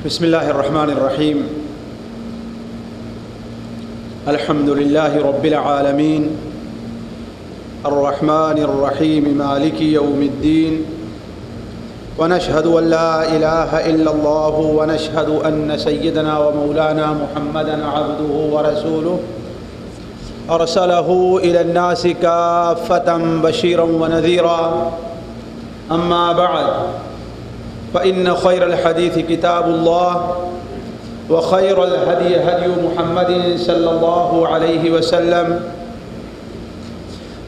بسم اللہ الرحمن الرحیم الحمد للہ رب العالمین الرحمن الرحیم مالک یوم الدین ونشهد ان لا الہ الا اللہ ونشهد ان سیدنا ومولانا محمدا عبده ورسوله ارسلہ الى الناس کافۃ بشیرا ونذیرا اما بعد فإن خير الحديث كتاب الله وخير الهدي هدي محمد صلى الله عليه وسلم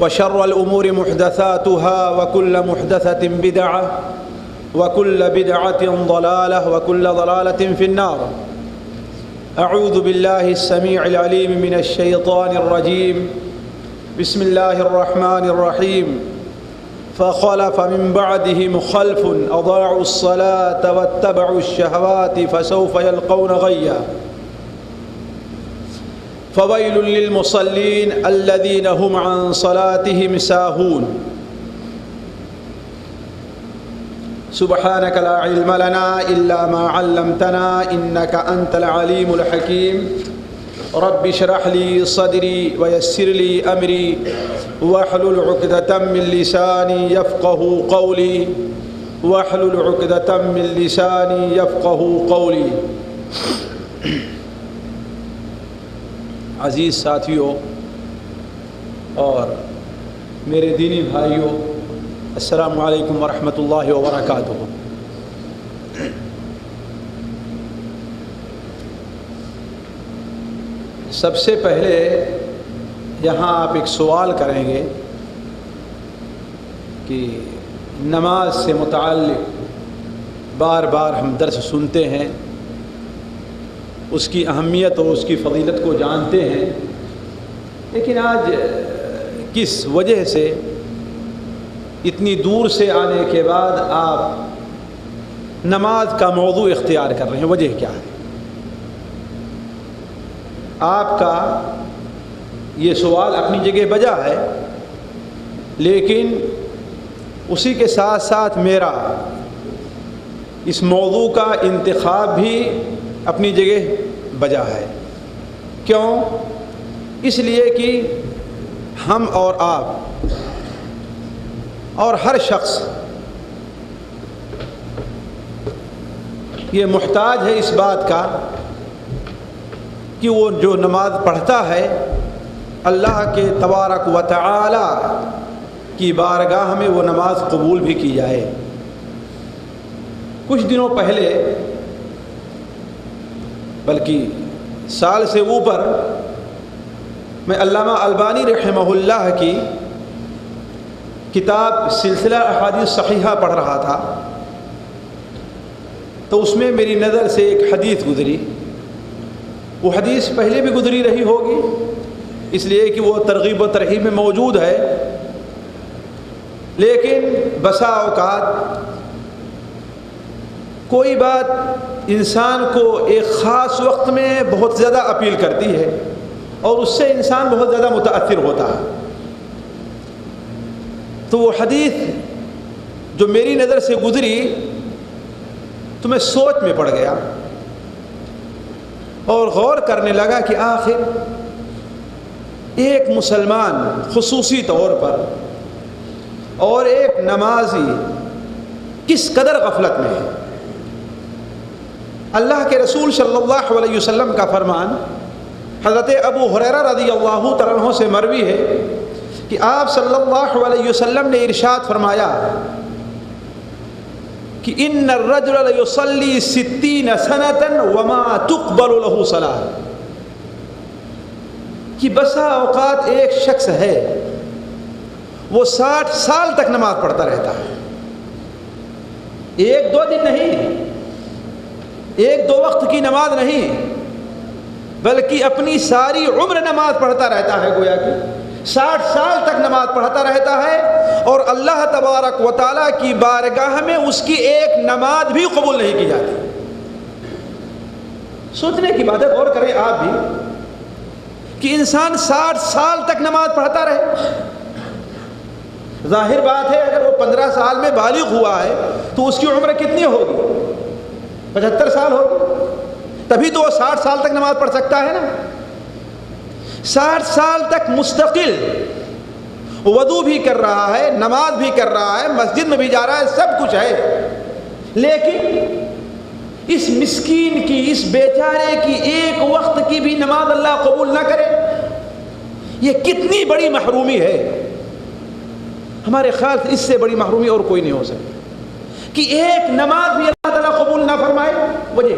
وشر الأمور محدثاتها وكل محدثة بدعة وكل بدعة ضلالة وكل ضلالة في النار. أعوذ بالله السميع العليم من الشيطان الرجيم. بسم الله الرحمن الرحيم. فخلف من بعدهم خلف أضاعوا الصلاة واتبعوا الشهوات فسوف يلقون غيا فويل للمصلين الذين هم عن صلاتهم ساهون. سبحانك لا علم لنا إلا ما علمتنا إنك أنت العليم الحكيم. رب اشرح لي صدري ويسر لي أمري واحلل عقدة من لساني يفقهوا قولي واحلل عقدة من لساني يفقهوا قولي. عزیز ساتھیوں اور میرے دینی بھائیوں، السلام علیکم ورحمۃ اللہ وبرکاتہ. سب سے پہلے یہاں آپ ایک سوال کریں گے کہ نماز سے متعلق بار بار ہم درس سنتے ہیں، اس کی اہمیت اور اس کی فضیلت کو جانتے ہیں، لیکن آج کس وجہ سے اتنی دور سے آنے کے بعد آپ نماز کا موضوع اختیار کر رہے ہیں؟ وجہ کیا ہے؟ آپ کا یہ سوال اپنی جگہ بجا ہے، لیکن اسی کے ساتھ ساتھ میرا اس موضوع کا انتخاب بھی اپنی جگہ بجا ہے. کیوں؟ اس لیے کہ ہم اور آپ اور ہر شخص یہ محتاج ہے اس بات کا کہ وہ جو نماز پڑھتا ہے اللہ کے تبارک و تعالی کی بارگاہ میں وہ نماز قبول بھی کی جائے. کچھ دنوں پہلے، بلکہ سال سے اوپر، میں علامہ البانی رحمہ اللہ کی کتاب سلسلہ احادیث صحیحہ پڑھ رہا تھا، تو اس میں میری نظر سے ایک حدیث گزری. وہ حدیث پہلے بھی گزری رہی ہوگی، اس لیے کہ وہ ترغیب و ترہیب میں موجود ہے، لیکن بسا اوقات کوئی بات انسان کو ایک خاص وقت میں بہت زیادہ اپیل کرتی ہے اور اس سے انسان بہت زیادہ متاثر ہوتا ہے. تو وہ حدیث جو میری نظر سے گزری تو میں سوچ میں پڑ گیا اور غور کرنے لگا کہ آخر ایک مسلمان خصوصی طور پر اور ایک نمازی کس قدر غفلت میں ہے. اللہ کے رسول صلی اللہ علیہ وسلم کا فرمان حضرت ابو ہریرہ رضی اللہ تعالیٰ عنہ سے مروی ہے کہ آپ صلی اللہ علیہ وسلم نے ارشاد فرمایا کہ ان الرجل لیصلی 60 سنۃ وما تقبل له صلاۃ، کہ بسا اوقات ایک شخص ہے وہ 60 سال تک نماز پڑھتا رہتا ہے. ایک دو دن نہیں، ایک دو وقت کی نماز نہیں، بلکہ اپنی ساری عمر نماز پڑھتا رہتا ہے. گویا کہ 60 سال تک نماز پڑھتا رہتا ہے اور اللہ تبارک و تعالیٰ کی بارگاہ میں اس کی ایک نماز بھی قبول نہیں کی جاتی. سوچنے کی بات ہے، غور کریں آپ بھی کہ انسان 60 سال تک نماز پڑھتا رہے، ظاہر بات ہے اگر وہ 15 سال میں بالغ ہوا ہے تو اس کی عمر کتنی ہوگی؟ 75 سال ہوگی، تبھی تو وہ 60 سال تک نماز پڑھ سکتا ہے نا۔ 60 سال تک مستقل وضو بھی کر رہا ہے، نماز بھی کر رہا ہے، مسجد میں بھی جا رہا ہے، سب کچھ ہے، لیکن اس مسکین کی، اس بیچارے کی ایک وقت کی بھی نماز اللہ قبول نہ کرے، یہ کتنی بڑی محرومی ہے۔ ہمارے خیال سے اس سے بڑی محرومی اور کوئی نہیں ہو سکتی کہ ایک نماز بھی اللہ تعالیٰ قبول نہ فرمائے۔ وجہ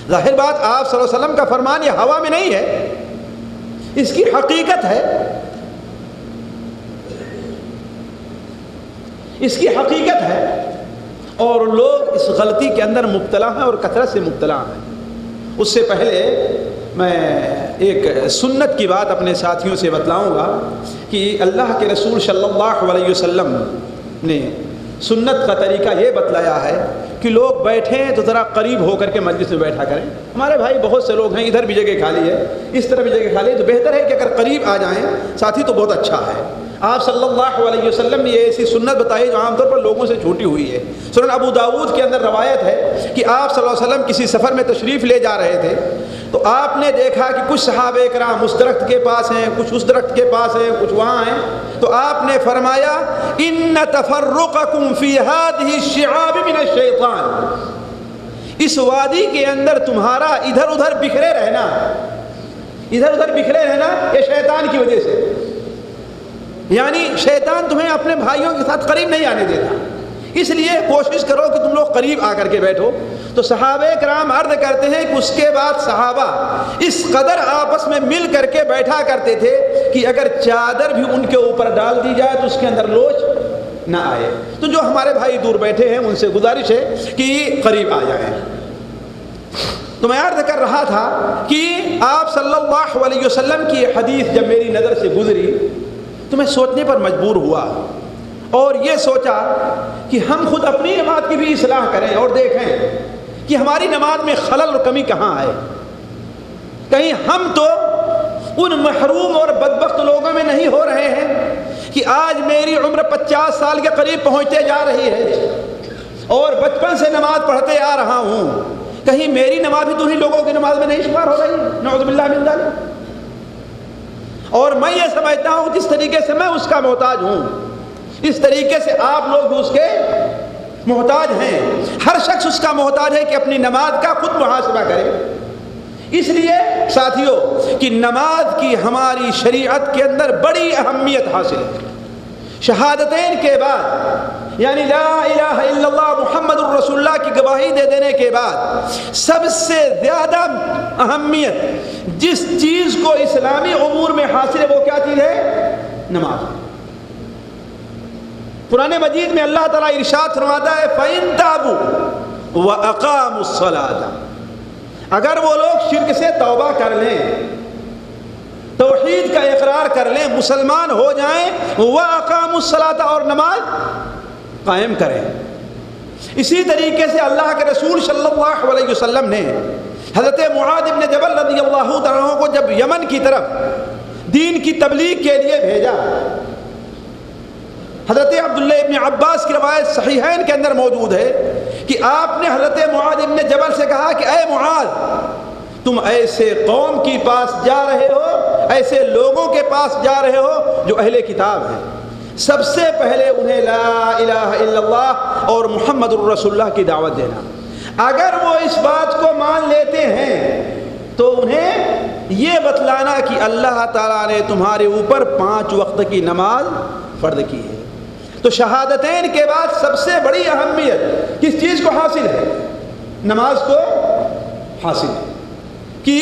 ظاہر بات آپ صلی اللہ علیہ وسلم کا فرمان یہ ہوا میں نہیں ہے، اس کی حقیقت ہے، اس کی حقیقت ہے، اور لوگ اس غلطی کے اندر مبتلا ہیں اور کثرت سے مبتلا ہیں۔ اس سے پہلے میں ایک سنت کی بات اپنے ساتھیوں سے بتلاؤں گا کہ اللہ کے رسول صلی اللہ علیہ وسلم نے سنت کا طریقہ یہ بتلایا ہے کہ لوگ بیٹھیں تو ذرا قریب ہو کر کے مجلس میں بیٹھا کریں۔ ہمارے بھائی بہت سے لوگ ہیں، ادھر بھی جگہ خالی ہے، اس طرح بھی جگہ خالی ہے، تو بہتر ہے کہ اگر قریب آ جائیں ساتھی تو بہت اچھا ہے۔ آپ صلی اللہ علیہ وسلم نے یہ ایسی سنت بتائی جو عام طور پر لوگوں سے چھوٹی ہوئی ہے۔ سنن ابو داؤد کے اندر روایت ہے کہ آپ صلی اللہ علیہ وسلم کسی سفر میں تشریف لے جا رہے تھے تو آپ نے دیکھا کہ کچھ صحابہ کرام اس درخت کے پاس ہیں، کچھ اس درخت کے پاس ہیں، کچھ وہاں ہیں، تو آپ نے فرمایا ان تفرقکم فی هذه الشعاب من الشیطان، اس وادی کے اندر تمہارا ادھر ادھر بکھرے رہنا، ادھر ادھر بکھرے رہنا یہ شیطان کی وجہ سے، یعنی شیطان تمہیں اپنے بھائیوں کے ساتھ قریب نہیں آنے دیتا، اس لیے کوشش کرو کہ تم لوگ قریب آ کر کے بیٹھو۔ تو صحابہ کرام عرض کرتے ہیں کہ اس کے بعد صحابہ اس قدر آپس میں مل کر کے بیٹھا کرتے تھے کہ اگر چادر بھی ان کے اوپر ڈال دی جائے تو اس کے اندر لوچ نہ آئے۔ تو جو ہمارے بھائی دور بیٹھے ہیں ان سے گزارش ہے کہ قریب آ جائیں۔ تو میں عرض کر رہا تھا کہ آپ صلی اللہ علیہ وسلم کی حدیث جب میری نظر سے گزری تو میں سوچنے پر مجبور ہوا اور یہ سوچا کہ ہم خود اپنی نماز کی بھی اصلاح کریں اور دیکھیں کہ ہماری نماز میں خلل اور کمی کہاں ہے۔ کہیں ہم تو ان محروم اور بدبخت لوگوں میں نہیں ہو رہے ہیں کہ آج میری عمر 50 سال کے قریب پہنچتے جا رہی ہے اور بچپن سے نماز پڑھتے آ رہا ہوں، کہیں میری نماز بھی انہی لوگوں کی نماز میں نہیں شمار ہو رہی؟ نعوذ باللہ من ذلک۔ اور میں یہ سمجھتا ہوں جس طریقے سے میں اس کا محتاج ہوں اس طریقے سے آپ لوگ بھی اس کے محتاج ہیں۔ ہر شخص اس کا محتاج ہے کہ اپنی نماز کا خود محاسبہ کرے۔ اس لیے ساتھیوں کہ نماز کی ہماری شریعت کے اندر بڑی اہمیت حاصل ہے۔ شہادتین کے بعد یعنی لا الہ الا اللہ محمد الرسول اللہ کی گواہی دے دینے کے بعد سب سے زیادہ اہمیت جس چیز کو اسلامی امور میں حاصل ہے وہ کیا چیز ہے؟ نماز۔ قرآن مجید میں اللہ تعالیٰ ارشاد فرماتا ہے فَإِن تَابُوا وَأَقَامُوا الصَّلَاةَ، اگر وہ لوگ شرک سے توبہ کر لیں، توحید کا اقرار کر لیں، مسلمان ہو جائیں، وَأَقَامُوا الصَّلَاةَ اور نماز قائم کریں۔ اسی طریقے سے اللہ کے رسول صلی اللہ علیہ وسلم نے حضرت معاذ بن جبل رضی اللہ تعالیٰ عنہ کو جب یمن کی طرف دین کی تبلیغ کے لیے بھیجا، حضرت عبداللہ ابن عباس کی روایت صحیحین کے اندر موجود ہے کہ آپ نے حضرت معاذ ابن جبل سے کہا کہ اے معاذ، تم ایسے قوم کی پاس جا رہے ہو، ایسے لوگوں کے پاس جا رہے ہو جو اہل کتاب ہیں، سب سے پہلے انہیں لا الہ الا اللہ اور محمد الرسول اللہ کی دعوت دینا۔ اگر وہ اس بات کو مان لیتے ہیں تو انہیں یہ بتلانا کہ اللہ تعالیٰ نے تمہارے اوپر 5 وقت کی نماز فرض کی ہے۔ تو شہادتین کے بعد سب سے بڑی اہمیت کس چیز کو حاصل ہے؟ نماز کو حاصل ہے کہ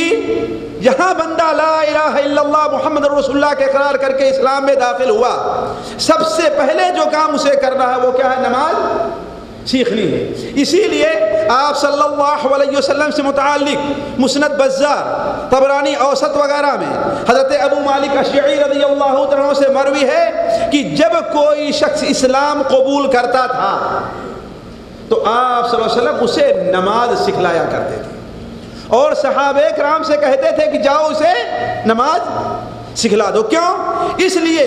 جہاں بندہ لا الہ الا اللہ محمد رسول اللہ کے اقرار کر کے اسلام میں داخل ہوا، سب سے پہلے جو کام اسے کرنا ہے وہ کیا ہے؟ نماز سیکھنی ہے۔ اسی لیے آپ صلی اللہ علیہ وسلم سے متعلق مسند بزار، طبرانی اوسط وغیرہ میں حضرت ابو مالک اشعری رضی اللہ عنہ سے مروی ہے کہ جب کوئی شخص اسلام قبول کرتا تھا تو آپ صلی اللہ علیہ وسلم اسے نماز سکھلایا کرتے تھے اور صحابہ کرام سے کہتے تھے کہ جاؤ اسے نماز سکھلا دو۔ کیوں؟ اس لیے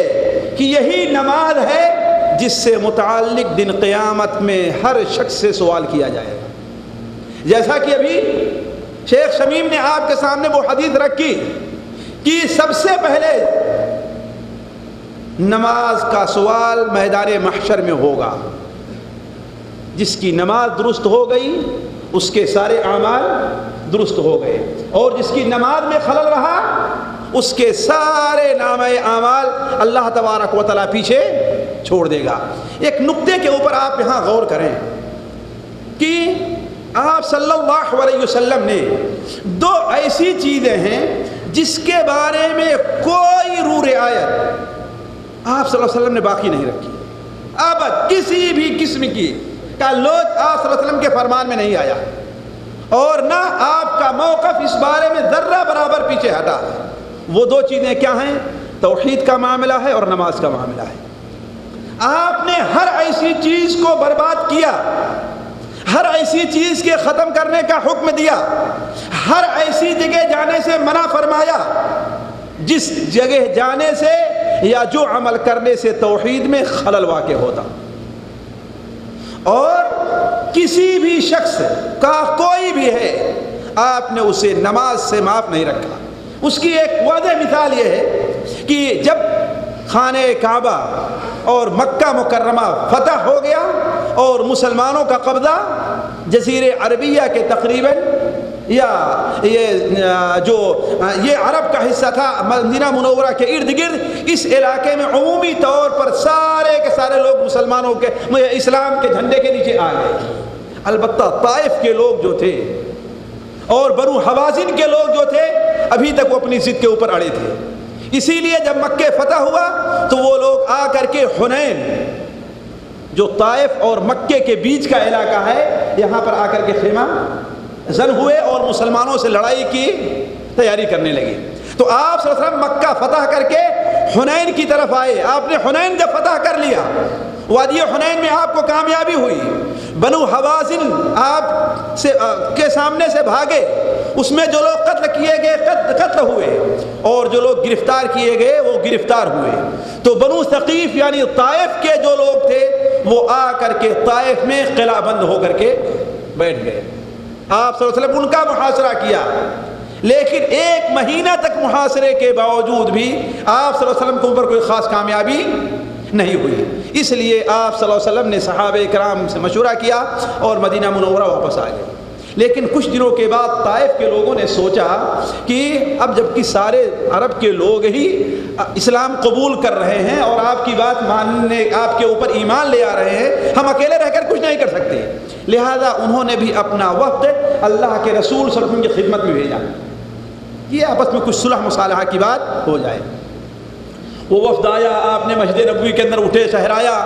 کہ یہی نماز ہے جس سے متعلق دن قیامت میں ہر شخص سے سوال کیا جائے گا۔ جیسا کہ ابھی شیخ شمیم نے آپ کے سامنے وہ حدیث رکھی کہ سب سے پہلے نماز کا سوال میدان محشر میں ہوگا۔ جس کی نماز درست ہو گئی اس کے سارے اعمال درست ہو گئے، اور جس کی نماز میں خلل رہا اس کے سارے نامہ اعمال اللہ تبارک و تعالیٰ پیچھے چھوڑ دے گا۔ ایک نقطے کے اوپر آپ یہاں غور کریں کہ آپ صلی اللہ علیہ وسلم نے دو ایسی چیزیں ہیں جس کے بارے میں کوئی رو رعایت آپ صلی اللہ علیہ وسلم نے باقی نہیں رکھی، ابد کسی بھی قسم کی کا لوچ آپ صلی اللہ علیہ وسلم کے فرمان میں نہیں آیا، اور نہ آپ کا موقف اس بارے میں ذرہ برابر پیچھے ہٹا۔ وہ دو چیزیں کیا ہیں؟ توحید کا معاملہ ہے اور نماز کا معاملہ ہے۔ آپ نے ہر ایسی چیز کو برباد کیا، ہر ایسی چیز کے ختم کرنے کا حکم دیا، ہر ایسی جگہ جانے سے منع فرمایا جس جگہ جانے سے یا جو عمل کرنے سے توحید میں خلل واقع ہوتا، اور کسی بھی شخص کا کوئی بھی ہے آپ نے اسے نماز سے معاف نہیں رکھا۔ اس کی ایک واضح مثال یہ ہے کہ جب خانہ کعبہ اور مکہ مکرمہ فتح ہو گیا اور مسلمانوں کا قبضہ جزیرہ عربیہ کے تقریباً یا یہ عرب کا حصہ تھا مدینہ منورہ کے ارد گرد، اس علاقے میں عمومی طور پر سارے کے سارے لوگ مسلمانوں کے اسلام کے جھنڈے کے نیچے آ گئے۔ البتہ طائف کے لوگ جو تھے اور بنو حوازن کے لوگ جو تھے ابھی تک وہ اپنی ضد کے اوپر اڑے تھے۔ اسی لیے جب مکہ فتح ہوا تو وہ لوگ آ کر کے حنین، جو طائف اور مکے کے بیچ کا علاقہ ہے، یہاں پر آ کر کے خیمہ زن ہوئے اور مسلمانوں سے لڑائی کی تیاری کرنے لگے۔ تو آپ صلی اللہ علیہ وسلم مکہ فتح کر کے حنین کی طرف آئے۔ آپ نے حنین جب فتح کر لیا، وادی حنین میں آپ کو کامیابی ہوئی، بنو حوازن آپ سے کے سامنے سے بھاگے، اس میں جو لوگ قتل کیے گئے قتل ہوئے، اور جو لوگ گرفتار کیے گئے وہ گرفتار ہوئے۔ تو بنو ثقیف یعنی طائف کے جو لوگ تھے وہ آ کر کے طائف میں قلعہ بند ہو کر کے بیٹھ گئے۔ آپ صلی اللہ علیہ وسلم ان کا محاصرہ کیا، لیکن 1 مہینہ تک محاصرے کے باوجود بھی آپ صلی اللہ علیہ وسلم کے اوپر کوئی خاص کامیابی نہیں ہوئی۔ اس لیے آپ صلی اللہ علیہ وسلم نے صحابہ کرام سے مشورہ کیا اور مدینہ منورہ واپس آ گئے۔ لیکن کچھ دنوں کے بعد طائف کے لوگوں نے سوچا کہ اب جبکہ سارے عرب کے لوگ ہی اسلام قبول کر رہے ہیں اور آپ کی بات ماننے، آپ کے اوپر ایمان لے آ رہے ہیں، ہم اکیلے رہ کر کچھ نہیں کر سکتے۔ لہذا انہوں نے بھی اپنا وفد اللہ کے رسول صلی اللہ علیہ وسلم کی خدمت میں بھیجا، یہ آپس میں کچھ صلح مصالحہ کی بات ہو جائے۔ وہ وفد آیا، آپ نے مسجد نبوی کے اندر اٹھے ٹھہرایا،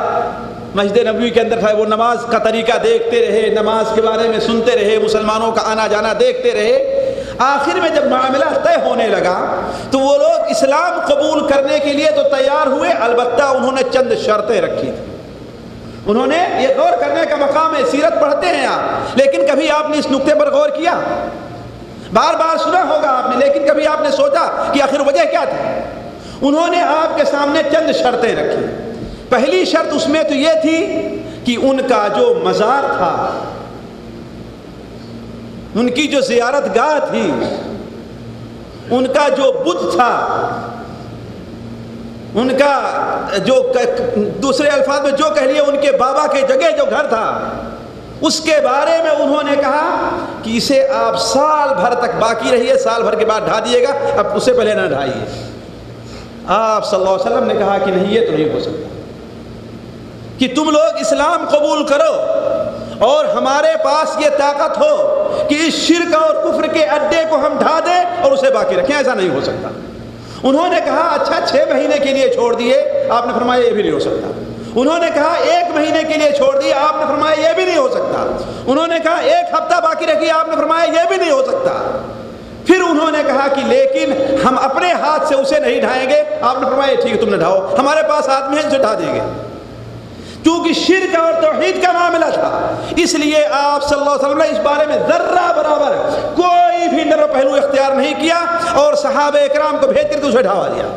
مسجد نبوی کے اندر وہ نماز کا طریقہ دیکھتے رہے، نماز کے بارے میں سنتے رہے، مسلمانوں کا آنا جانا دیکھتے رہے۔ آخر میں جب معاملہ طے ہونے لگا تو وہ لوگ اسلام قبول کرنے کے لیے تو تیار ہوئے، البتہ انہوں نے چند شرطیں رکھی تھیں۔ انہوں نے یہ غور کرنے کا مقام ہے، سیرت پڑھتے ہیں آپ، لیکن کبھی آپ نے اس نقطے پر غور کیا؟ بار بار سنا ہوگا آپ نے، لیکن کبھی آپ نے سوچا کہ آخر وجہ کیا تھی؟ انہوں نے آپ کے سامنے چند شرطیں رکھی۔ پہلی شرط اس میں تو یہ تھی کہ ان کا جو مزار تھا، ان کی جو زیارت گاہ تھی، ان کا جو بت تھا، ان کا جو دوسرے الفاظ میں جو کہہ لیے ان کے بابا کے جگہ جو گھر تھا، اس کے بارے میں انہوں نے کہا کہ اسے آپ سال بھر تک باقی رہیے، سال بھر کے بعد ڈھا دیے گا، اب اسے پہلے نہ ڈھائیے۔ آپ صلی اللہ علیہ وسلم نے کہا کہ نہیں، یہ تو نہیں ہو سکتا کہ تم لوگ اسلام قبول کرو اور ہمارے پاس یہ طاقت ہو کہ اس شرک اور کفر کے اڈے کو ہم ڈھا دیں اور اسے باقی رکھیں، ایسا نہیں ہو سکتا۔ انہوں نے کہا اچھا 6 مہینے کے لیے چھوڑ دیے، آپ نے فرمایا یہ بھی نہیں ہو سکتا۔ انہوں نے کہا 1 مہینے کے لیے چھوڑ دیے، آپ نے فرمایا یہ بھی نہیں ہو سکتا۔ انہوں نے کہا 1 ہفتہ باقی رکھیے، آپ نے فرمایا یہ بھی نہیں ہو سکتا۔ پھر انہوں نے کہا کہ لیکن ہم اپنے ہاتھ سے اسے نہیں ڈھائیں گے، آپ نے فرمایا ٹھیک ہے تم نے ڈھاؤ، ہمارے پاس آدمی ہے اسے ڈھا دیں گے۔ کیونکہ شرک اور توحید کا معاملہ تھا، اس لیے آپ صلی اللہ علیہ وسلم نے اس بارے میں ذرہ برابر کوئی بھی نرم پہلو اختیار نہیں کیا اور صحابہ کرام کو بھیج کر کے اسے ڈھاوا دیا۔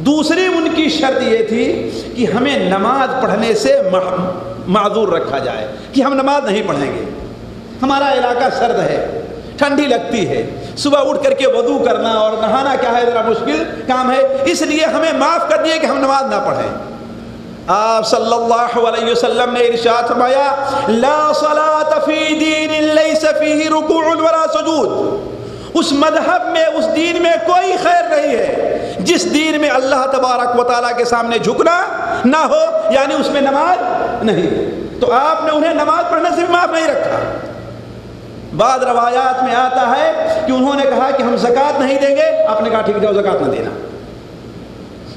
دوسری ان کی شرط یہ تھی کہ ہمیں نماز پڑھنے سے معذور رکھا جائے کہ ہم نماز نہیں پڑھیں گے، ہمارا علاقہ سرد ہے، ٹھنڈی لگتی ہے، صبح اٹھ کر کے وضو کرنا اور نہانا کیا ہے ذرا مشکل کام ہے، اس لیے ہمیں معاف کر دیے کہ ہم نماز نہ پڑھیں۔ آپ صلی اللہ علیہ وسلم نے ارشاد فرمایا لا صلاۃ فی دین لیس فیہ رکوع ولا سجود، اس مذہب میں اس دین میں کوئی خیر نہیں ہے جس دین میں اللہ تبارک و تعالیٰ کے سامنے جھکنا نہ ہو، یعنی اس میں نماز نہیں۔ تو آپ نے انہیں نماز پڑھنے سے بھی معاف نہیں رکھا۔ بعض روایات میں آتا ہے کہ انہوں نے کہا کہ ہم زکوٰۃ نہیں دیں گے، آپ نے کہا ٹھیک جاؤ زکوٰۃ نہ دینا۔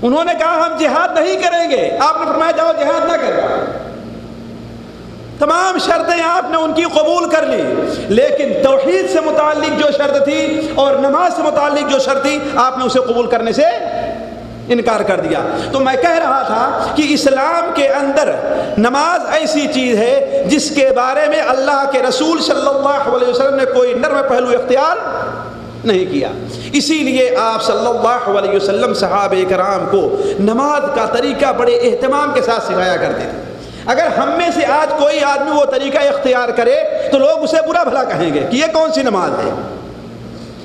انہوں نے کہا ہم جہاد نہیں کریں گے، آپ نے فرمایا جاؤ جہاد نہ کرنا۔ تمام شرطیں آپ نے ان کی قبول کر لی، لیکن توحید سے متعلق جو شرط تھی اور نماز سے متعلق جو شرط تھی آپ نے اسے قبول کرنے سے انکار کر دیا۔ تو میں کہہ رہا تھا کہ اسلام کے اندر نماز ایسی چیز ہے جس کے بارے میں اللہ کے رسول صلی اللہ علیہ وسلم نے کوئی نرم پہلو اختیار نہیں کیا۔ اسی لیے آپ صلی اللہ علیہ وسلم صحابہ کرام کو نماز کا طریقہ بڑے اہتمام کے ساتھ سکھایا کرتے تھے۔ اگر ہم میں سے آج کوئی آدمی وہ طریقہ اختیار کرے تو لوگ اسے برا بھلا کہیں گے کہ یہ کون سی نماز ہے،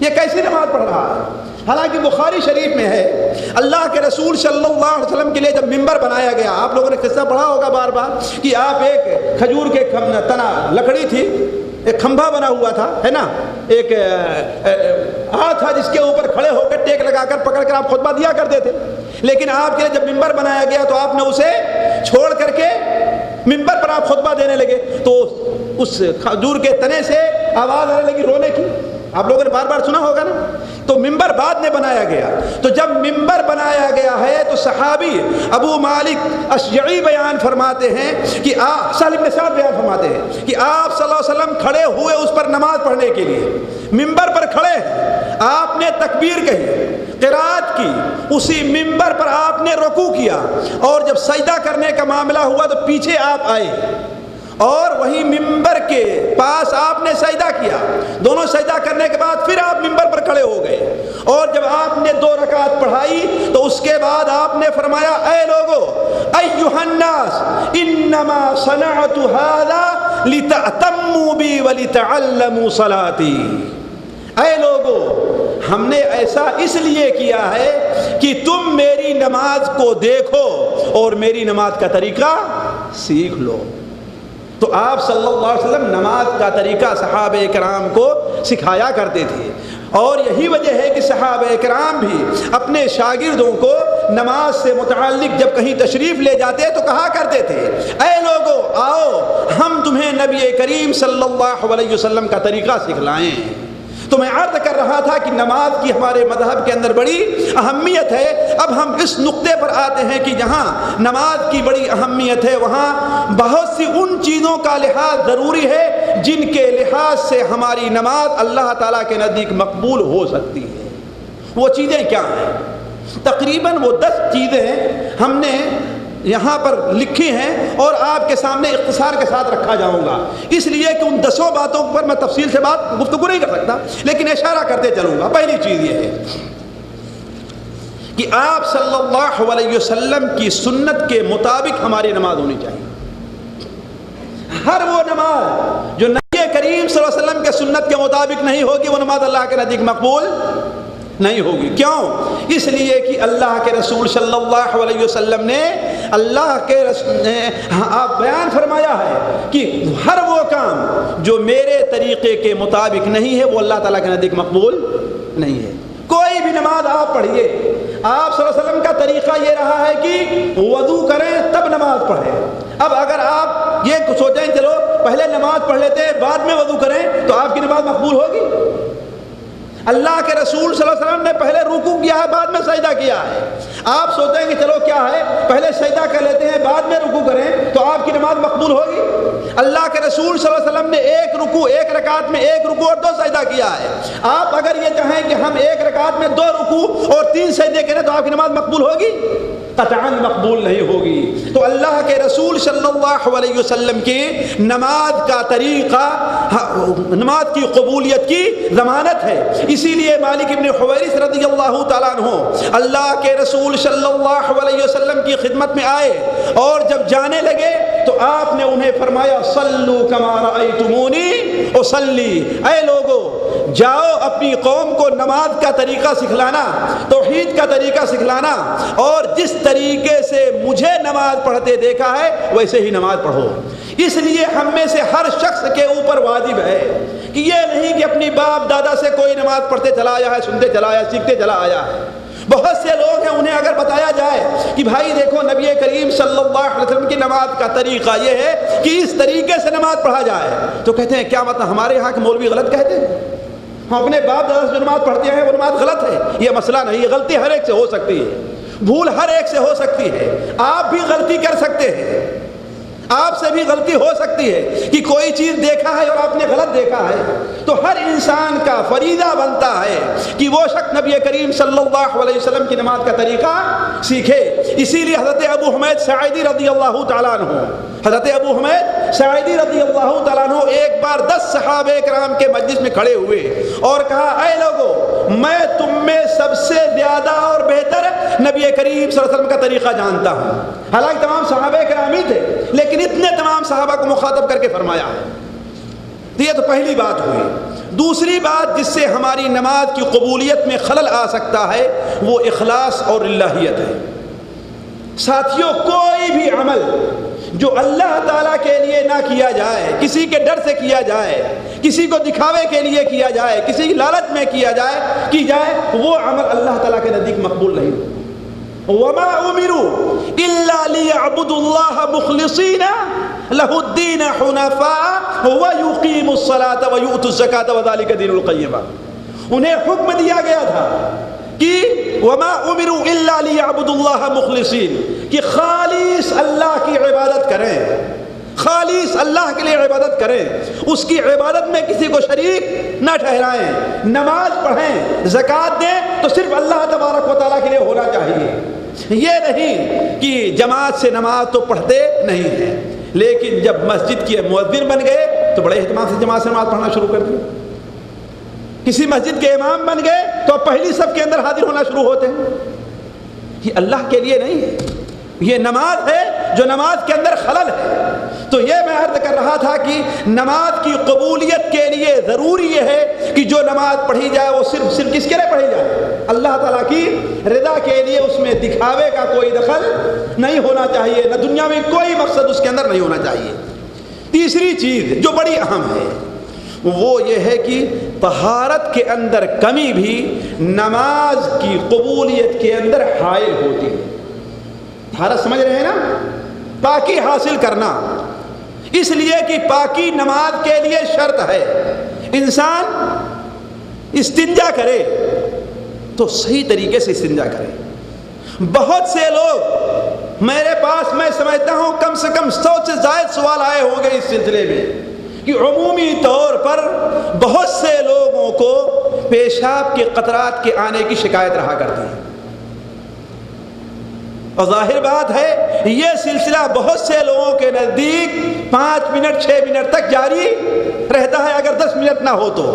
یہ کیسی نماز پڑھ رہا ہے۔ حالانکہ بخاری شریف میں ہے اللہ کے رسول صلی اللہ علیہ وسلم کے لیے جب ممبر بنایا گیا، آپ لوگوں نے قصہ پڑھا ہوگا بار بار کہ آپ ایک کھجور کے تنا لکڑی تھی، ایک کھمبا بنا ہوا تھا ہے نا، ایک ہاتھ تھا جس کے اوپر کھڑے ہو کر ٹیک لگا کر پکڑ کر آپ خطبہ دیا کرتے تھے، لیکن آپ کے لیے جب ممبر بنایا گیا تو آپ نے اسے چھوڑ کر کے ممبر پر آپ خطبہ دینے لگے، تو اس کھجور کے تنے سے آواز آنے لگی رونے کی، آپ لوگوں نے بار بار سنا ہوگا نا۔ تو ممبر بعد میں بنایا گیا، تو جب ممبر بنایا گیا ہے تو صحابی ابو مالک اشجعی بیان فرماتے ہیں کہ سہل بن سعد بیان فرماتے ہیں کہ آپ صلی اللہ علیہ وسلم کھڑے ہوئے اس پر نماز پڑھنے کے لیے، ممبر پر کھڑے ہیں، آپ نے تکبیر کہی، قرات کی، اسی ممبر پر آپ نے رکوع کیا، اور جب سجدہ کرنے کا معاملہ ہوا تو پیچھے آپ آئے اور وہی ممبر کے پاس آپ نے سجدہ کیا، دونوں سجدہ کرنے کے بعد پھر آپ ممبر پر کھڑے ہو گئے، اور جب آپ نے 2 رکعت پڑھائی تو اس کے بعد آپ نے فرمایا اے لوگو ایھا الناس انما صنعت ھذا لتأتموا بی ولتعلموا صلاتی، اے لوگو ہم نے ایسا اس لیے کیا ہے کہ تم میری نماز کو دیکھو اور میری نماز کا طریقہ سیکھ لو۔ تو آپ صلی اللہ علیہ وسلم نماز کا طریقہ صحابہ کرام کو سکھایا کرتے تھے، اور یہی وجہ ہے کہ صحابہ کرام بھی اپنے شاگردوں کو نماز سے متعلق جب کہیں تشریف لے جاتے تو کہا کرتے تھے اے لوگو آؤ ہم تمہیں نبی کریم صلی اللہ علیہ وسلم کا طریقہ سکھلائیں۔ تو میں عرض کر رہا تھا کہ نماز کی ہمارے مذہب کے اندر بڑی اہمیت ہے۔ اب ہم اس نقطے پر آتے ہیں کہ جہاں نماز کی بڑی اہمیت ہے وہاں بہت سی ان چیزوں کا لحاظ ضروری ہے جن کے لحاظ سے ہماری نماز اللہ تعالیٰ کے نزدیک مقبول ہو سکتی ہے۔ وہ چیزیں کیا ہیں؟ تقریباً وہ 10 چیزیں ہم نے یہاں پر لکھی ہیں اور آپ کے سامنے اختصار کے ساتھ رکھا جاؤں گا، اس لیے کہ ان 10 باتوں پر میں تفصیل سے گفتگو نہیں کر سکتا، لیکن اشارہ کرتے چلوں گا۔ پہلی چیز یہ ہے کہ آپ صلی اللہ علیہ وسلم کی سنت کے مطابق ہماری نماز ہونی چاہیے۔ ہر وہ نماز جو نبی کریم صلی اللہ علیہ وسلم کے سنت کے مطابق نہیں ہوگی وہ نماز اللہ کے نزدیک مقبول نہیں ہوگی۔ کیوں؟ اس لیے کہ اللہ کے رسول صلی اللہ علیہ وسلم نے آپ بیان فرمایا ہے کہ ہر وہ کام جو میرے طریقے کے مطابق نہیں ہے وہ اللہ تعالیٰ کے نزدیک مقبول نہیں ہے۔ کوئی بھی نماز آپ پڑھیے، آپ صلی اللہ علیہ وسلم کا طریقہ یہ رہا ہے کہ وضو کریں تب نماز پڑھیں۔ اب اگر آپ یہ سوچیں چلو پہلے نماز پڑھ لیتے ہیں بعد میں وضو کریں تو آپ کی نماز مقبول ہوگی؟ اللہ کے رسول صلی اللہ علیہ وسلم نے پہلے رکوع کیا ہے بعد میں سجدہ کیا ہے۔ آپ سوچیں کہ چلو کیا ہے پہلے سجدہ کر لیتے ہیں بعد میں رکوع کریں تو آپ کی نماز مقبول ہوگی؟ اللہ کے رسول صلی اللہ علیہ وسلم نے ایک رکعت میں 1 رکوع اور 2 سجدہ کیا ہے۔ آپ اگر یہ کہیں کہ ہم 1 رکعت میں 2 رکوع اور 3 سجدے کریں تو آپ کی نماز مقبول ہوگی؟ قطعاً مقبول نہیں ہوگی۔ تو اللہ کے رسول صلی اللہ علیہ وسلم کی نماز کا طریقہ نماز کی قبولیت کی ضمانت ہے۔ اسی لیے مالک ابن حویرث رضی اللہ تعالیٰ عنہ اللہ کے رسول صلی اللہ علیہ وسلم کی خدمت میں آئے، اور جب جانے لگے تو آپ نے انہیں فرمایا صلو کما رأیتمونی اصلی، اے لوگو جاؤ اپنی قوم کو نماز کا طریقہ سکھلانا، توحید کا طریقہ سکھلانا، اور جس طریقے سے مجھے نماز پڑھتے دیکھا ہے ویسے ہی نماز پڑھو۔ اس لیے ہم میں سے ہر شخص کے اوپر واجب ہے کہ یہ نہیں کہ اپنی باپ دادا سے کوئی نماز پڑھتے چلا آیا ہے، سنتے چلا آیا، سیکھتے چلا آیا ہے۔ بہت سے لوگ ہیں انہیں اگر بتایا جائے کہ بھائی دیکھو نبی کریم صلی اللہ علیہ وسلم کی نماز کا طریقہ یہ ہے کہ اس طریقے سے نماز پڑھا جائے، تو کہتے ہیں کیا مطلب ہمارے ہاں کے مولوی غلط کہتے ہیں، ہم اپنے باپ دادا سے جو نماز پڑھتے ہیں وہ نماز غلط ہے؟ یہ مسئلہ نہیں، یہ غلطی ہر ایک سے ہو سکتی ہے، بھول ہر ایک سے ہو سکتی ہے، آپ بھی غلطی کر سکتے ہیں، آپ سے بھی غلطی ہو سکتی ہے کہ کوئی چیز دیکھا ہے اور آپ نے غلط دیکھا ہے۔ تو ہر انسان کا فریضہ بنتا ہے کہ وہ شخص نبی کریم صلی اللہ علیہ وسلم کی نماز کا طریقہ سیکھے۔ اسی لیے حضرت ابو حمید ساعدی رضی اللہ تعالیٰ عنہ، حضرت ابو حمید ساعدی رضی اللہ تعالیٰ عنہ ایک بار 10 صحابہ کرام کے مجلس میں کھڑے ہوئے اور کہا اے لوگو میں تم میں سب سے زیادہ اور بہتر نبی کریم صلی اللہ علیہ وسلم کا طریقہ جانتا ہوں۔ حالانکہ تمام صحابہ کرام ہی تھے، لیکن اتنے تمام صحابہ کو مخاطب کر کے فرمایا۔ تو یہ تو پہلی بات ہوئی۔ دوسری بات جس سے ہماری نماز کی قبولیت میں خلل آ سکتا ہے وہ اخلاص اور الہیت ہے۔ ساتھیوں کوئی بھی عمل جو اللہ تعالیٰ کے لیے نہ کیا جائے، کسی کے ڈر سے کیا جائے، کسی کو دکھاوے کے لیے کیا جائے، کسی کی لالچ میں کی جائے وہ عمل اللہ تعالیٰ کے نزدیک مقبول نہیں۔ وما امروا الا ليعبدوا الله مخلصين له الدين حنفاء ويقيموا الصلاة ويؤتوا الزكاة وذلك دين القيمة۔ انہیں حکم دیا گیا تھا کہ وما امروا الا ليعبدوا الله مخلصين، کہ خالص اللہ کی عبادت کریں، خالص اللہ کے لیے عبادت کریں، اس کی عبادت میں کسی کو شریک نہ ٹھہرائیں، نماز پڑھیں، زکوٰۃ دیں تو صرف اللہ تبارک و تعالیٰ کے لیے ہونا چاہیے۔ یہ نہیں کہ جماعت سے نماز تو پڑھتے نہیں ہیں، لیکن جب مسجد کے مؤذن بن گئے تو بڑے اہتمام سے جماعت سے نماز پڑھنا شروع کر دی۔ کسی مسجد کے امام بن گئے تو اب پہلی صف کے اندر حاضر ہونا شروع ہوتے ہیں۔ یہ اللہ کے لیے نہیں ہے، یہ نماز ہے جو نماز کے اندر خلل ہے۔ تو یہ میں عرض کر رہا تھا کہ نماز کی قبولیت کے لیے ضروری یہ ہے کہ جو نماز پڑھی جائے وہ صرف کس کے لیے پڑھی جائے؟ اللہ تعالیٰ کی رضا کے لیے، اس میں دکھاوے کا کوئی دخل نہیں ہونا چاہیے، نہ دنیا میں کوئی مقصد اس کے اندر نہیں ہونا چاہیے۔ تیسری چیز جو بڑی اہم ہے وہ یہ ہے کہ طہارت کے اندر کمی بھی نماز کی قبولیت کے اندر حائل ہوتی ہے۔ طہارت سمجھ رہے ہیں نا؟ پاکی حاصل کرنا، اس لیے کہ پاکی نماز کے لیے شرط ہے۔ انسان استنجا کرے تو صحیح طریقے سے استنجا کرے۔ بہت سے لوگ میرے پاس، میں سمجھتا ہوں کم سے کم 100 سے زائد سوال آئے ہوں گے اس سلسلے میں کہ عمومی طور پر بہت سے لوگوں کو پیشاب کے قطرات کے آنے کی شکایت رہا کرتی ہے، اور ظاہر بات ہے یہ سلسلہ بہت سے لوگوں کے نزدیک 5 منٹ 6 منٹ تک جاری رہتا ہے، اگر 10 منٹ نہ ہو تو،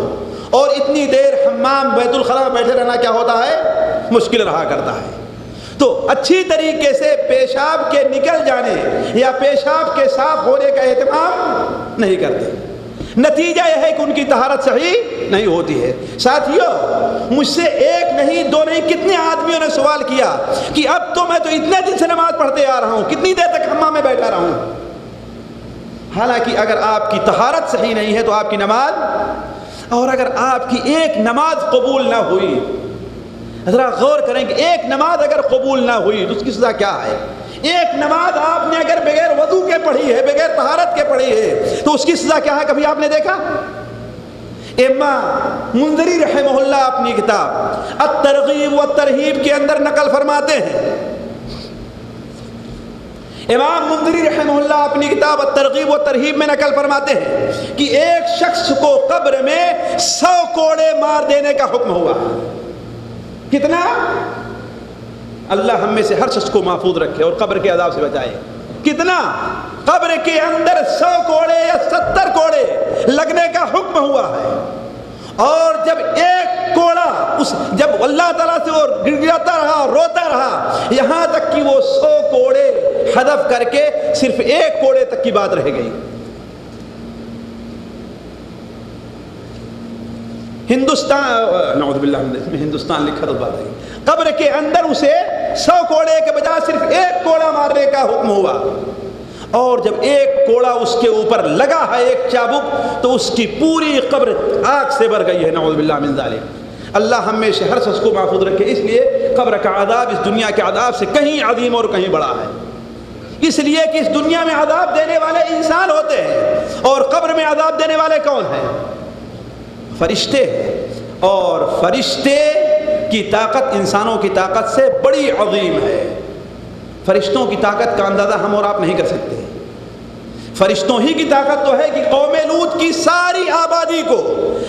اور اتنی دیر حمام بیت الخلاء میں بیٹھے رہنا کیا ہوتا ہے؟ مشکل رہا کرتا ہے۔ تو اچھی طریقے سے پیشاب کے نکل جانے یا پیشاب کے صاف ہونے کا اہتمام نہیں کرتے، نتیجہ یہ ہے کہ ان کی طہارت صحیح نہیں ہوتی ہے۔ ساتھیوں مجھ سے ایک نہیں دو نہیں کتنے آدمیوں نے سوال کیا کہ اب تو میں تو اتنے دن سے نماز پڑھتے آ رہا ہوں، کتنی دیر تک حمام میں بیٹھا رہا ہوں۔ حالانکہ اگر آپ کی طہارت صحیح نہیں ہے تو آپ کی نماز، اور اگر آپ کی ایک نماز قبول نہ ہوئی، ذرا غور کریں کہ ایک نماز اگر قبول نہ ہوئی تو اس کی سزا کیا ہے؟ ایک نماز آپ نے اگر بغیر وضو کے پڑھی ہے، بغیر طہارت کے پڑھی ہے، تو اس کی سزا کیا ہے؟ کبھی آپ نے دیکھا؟ امام منذری رحمہ اللہ اپنی کتاب الترغیب والترہیب کے اندر نقل فرماتے ہیں، امام منذری رحمہ اللہ اپنی کتاب الترغیب والترہیب میں نقل فرماتے ہیں کہ ایک شخص کو قبر میں 100 کوڑے مار دینے کا حکم ہوا۔ کتنا؟ اللہ ہم میں سے ہر شخص کو محفوظ رکھے اور قبر کے عذاب سے بچائے۔ کتنا؟ قبر کے اندر 100 کوڑے یا 70 کوڑے لگنے کا حکم ہوا ہے، اور جب ایک کوڑا جب اللہ تعالیٰ سے وہ گڑگڑاتا رہا، روتا رہا، یہاں تک کہ وہ 100 کوڑے حذف کر کے صرف ایک کوڑے تک کی بات رہ گئی۔ ہندوستان، نعوذ باللہ میں ہندوستان لکھا تو بات آئی، قبر کے اندر اسے 100 کوڑے کے بجائے صرف ایک کوڑا مارنے کا حکم ہوا، اور جب ایک کوڑا اس کے اوپر لگا ہے، ایک چابک، تو اس کی پوری قبر آگ سے بھر گئی ہے، نعوذ باللہ من ذالک۔ اللہ ہمیشہ ہر شخص کو محفوظ رکھے۔ اس لیے قبر کا عذاب اس دنیا کے عذاب سے کہیں عظیم اور کہیں بڑا ہے، اس لیے کہ اس دنیا میں عذاب دینے والے انسان ہوتے ہیں، اور قبر میں عذاب دینے والے کون ہیں؟ فرشتے ہیں، اور فرشتے کی طاقت انسانوں کی طاقت سے بڑی عظیم ہے۔ فرشتوں کی طاقت کا اندازہ ہم اور آپ نہیں کر سکتے۔ فرشتوں ہی کی طاقت تو ہے کہ قوم لوط کی ساری آبادی کو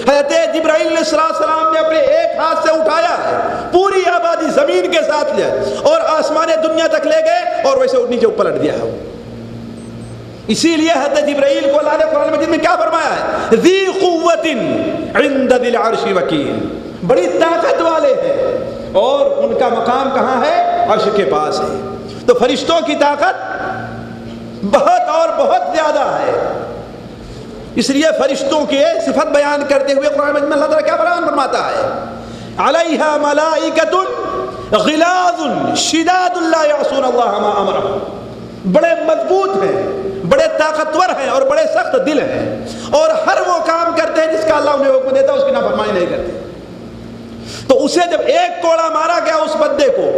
حضرت جبرائیل علیہ السلام نے اپنے ایک ہاتھ سے اٹھایا ہے، پوری آبادی زمین کے ساتھ لے اور آسمان دنیا تک لے گئے، اور ویسے نیچے پلٹ دیا ہے۔ اسی لیے حضرت جبرائیل کو اللہ نے قرآن مجید میں کیا فرمایا ہے؟ ذی قوت عند ذی العرش مکین، بڑی طاقت والے ہیں، اور ان کا مقام کہاں ہے؟ عرش کے پاس ہے۔ تو فرشتوں کی طاقت بہت اور بہت زیادہ ہے۔ اس لیے فرشتوں کی صفت بیان کرتے ہوئے قرآن مجید میں اللہ تعالیٰ کیا بیان فرماتا ہے؟ علیہا ملائکۃ غلاظ شداد لا یعصون اللہ ما امرهم، بڑے مضبوط ہیں، بڑے طاقتور ہیں، اور بڑے سخت دل ہیں، اور ہر وہ کام کرتے ہیں جس کا اللہ انہیں حکم دیتا ہے، اس کی نافرمانی نہیں کرتے۔ تو اسے جب ایک کوڑا مارا گیا اس بندے کو،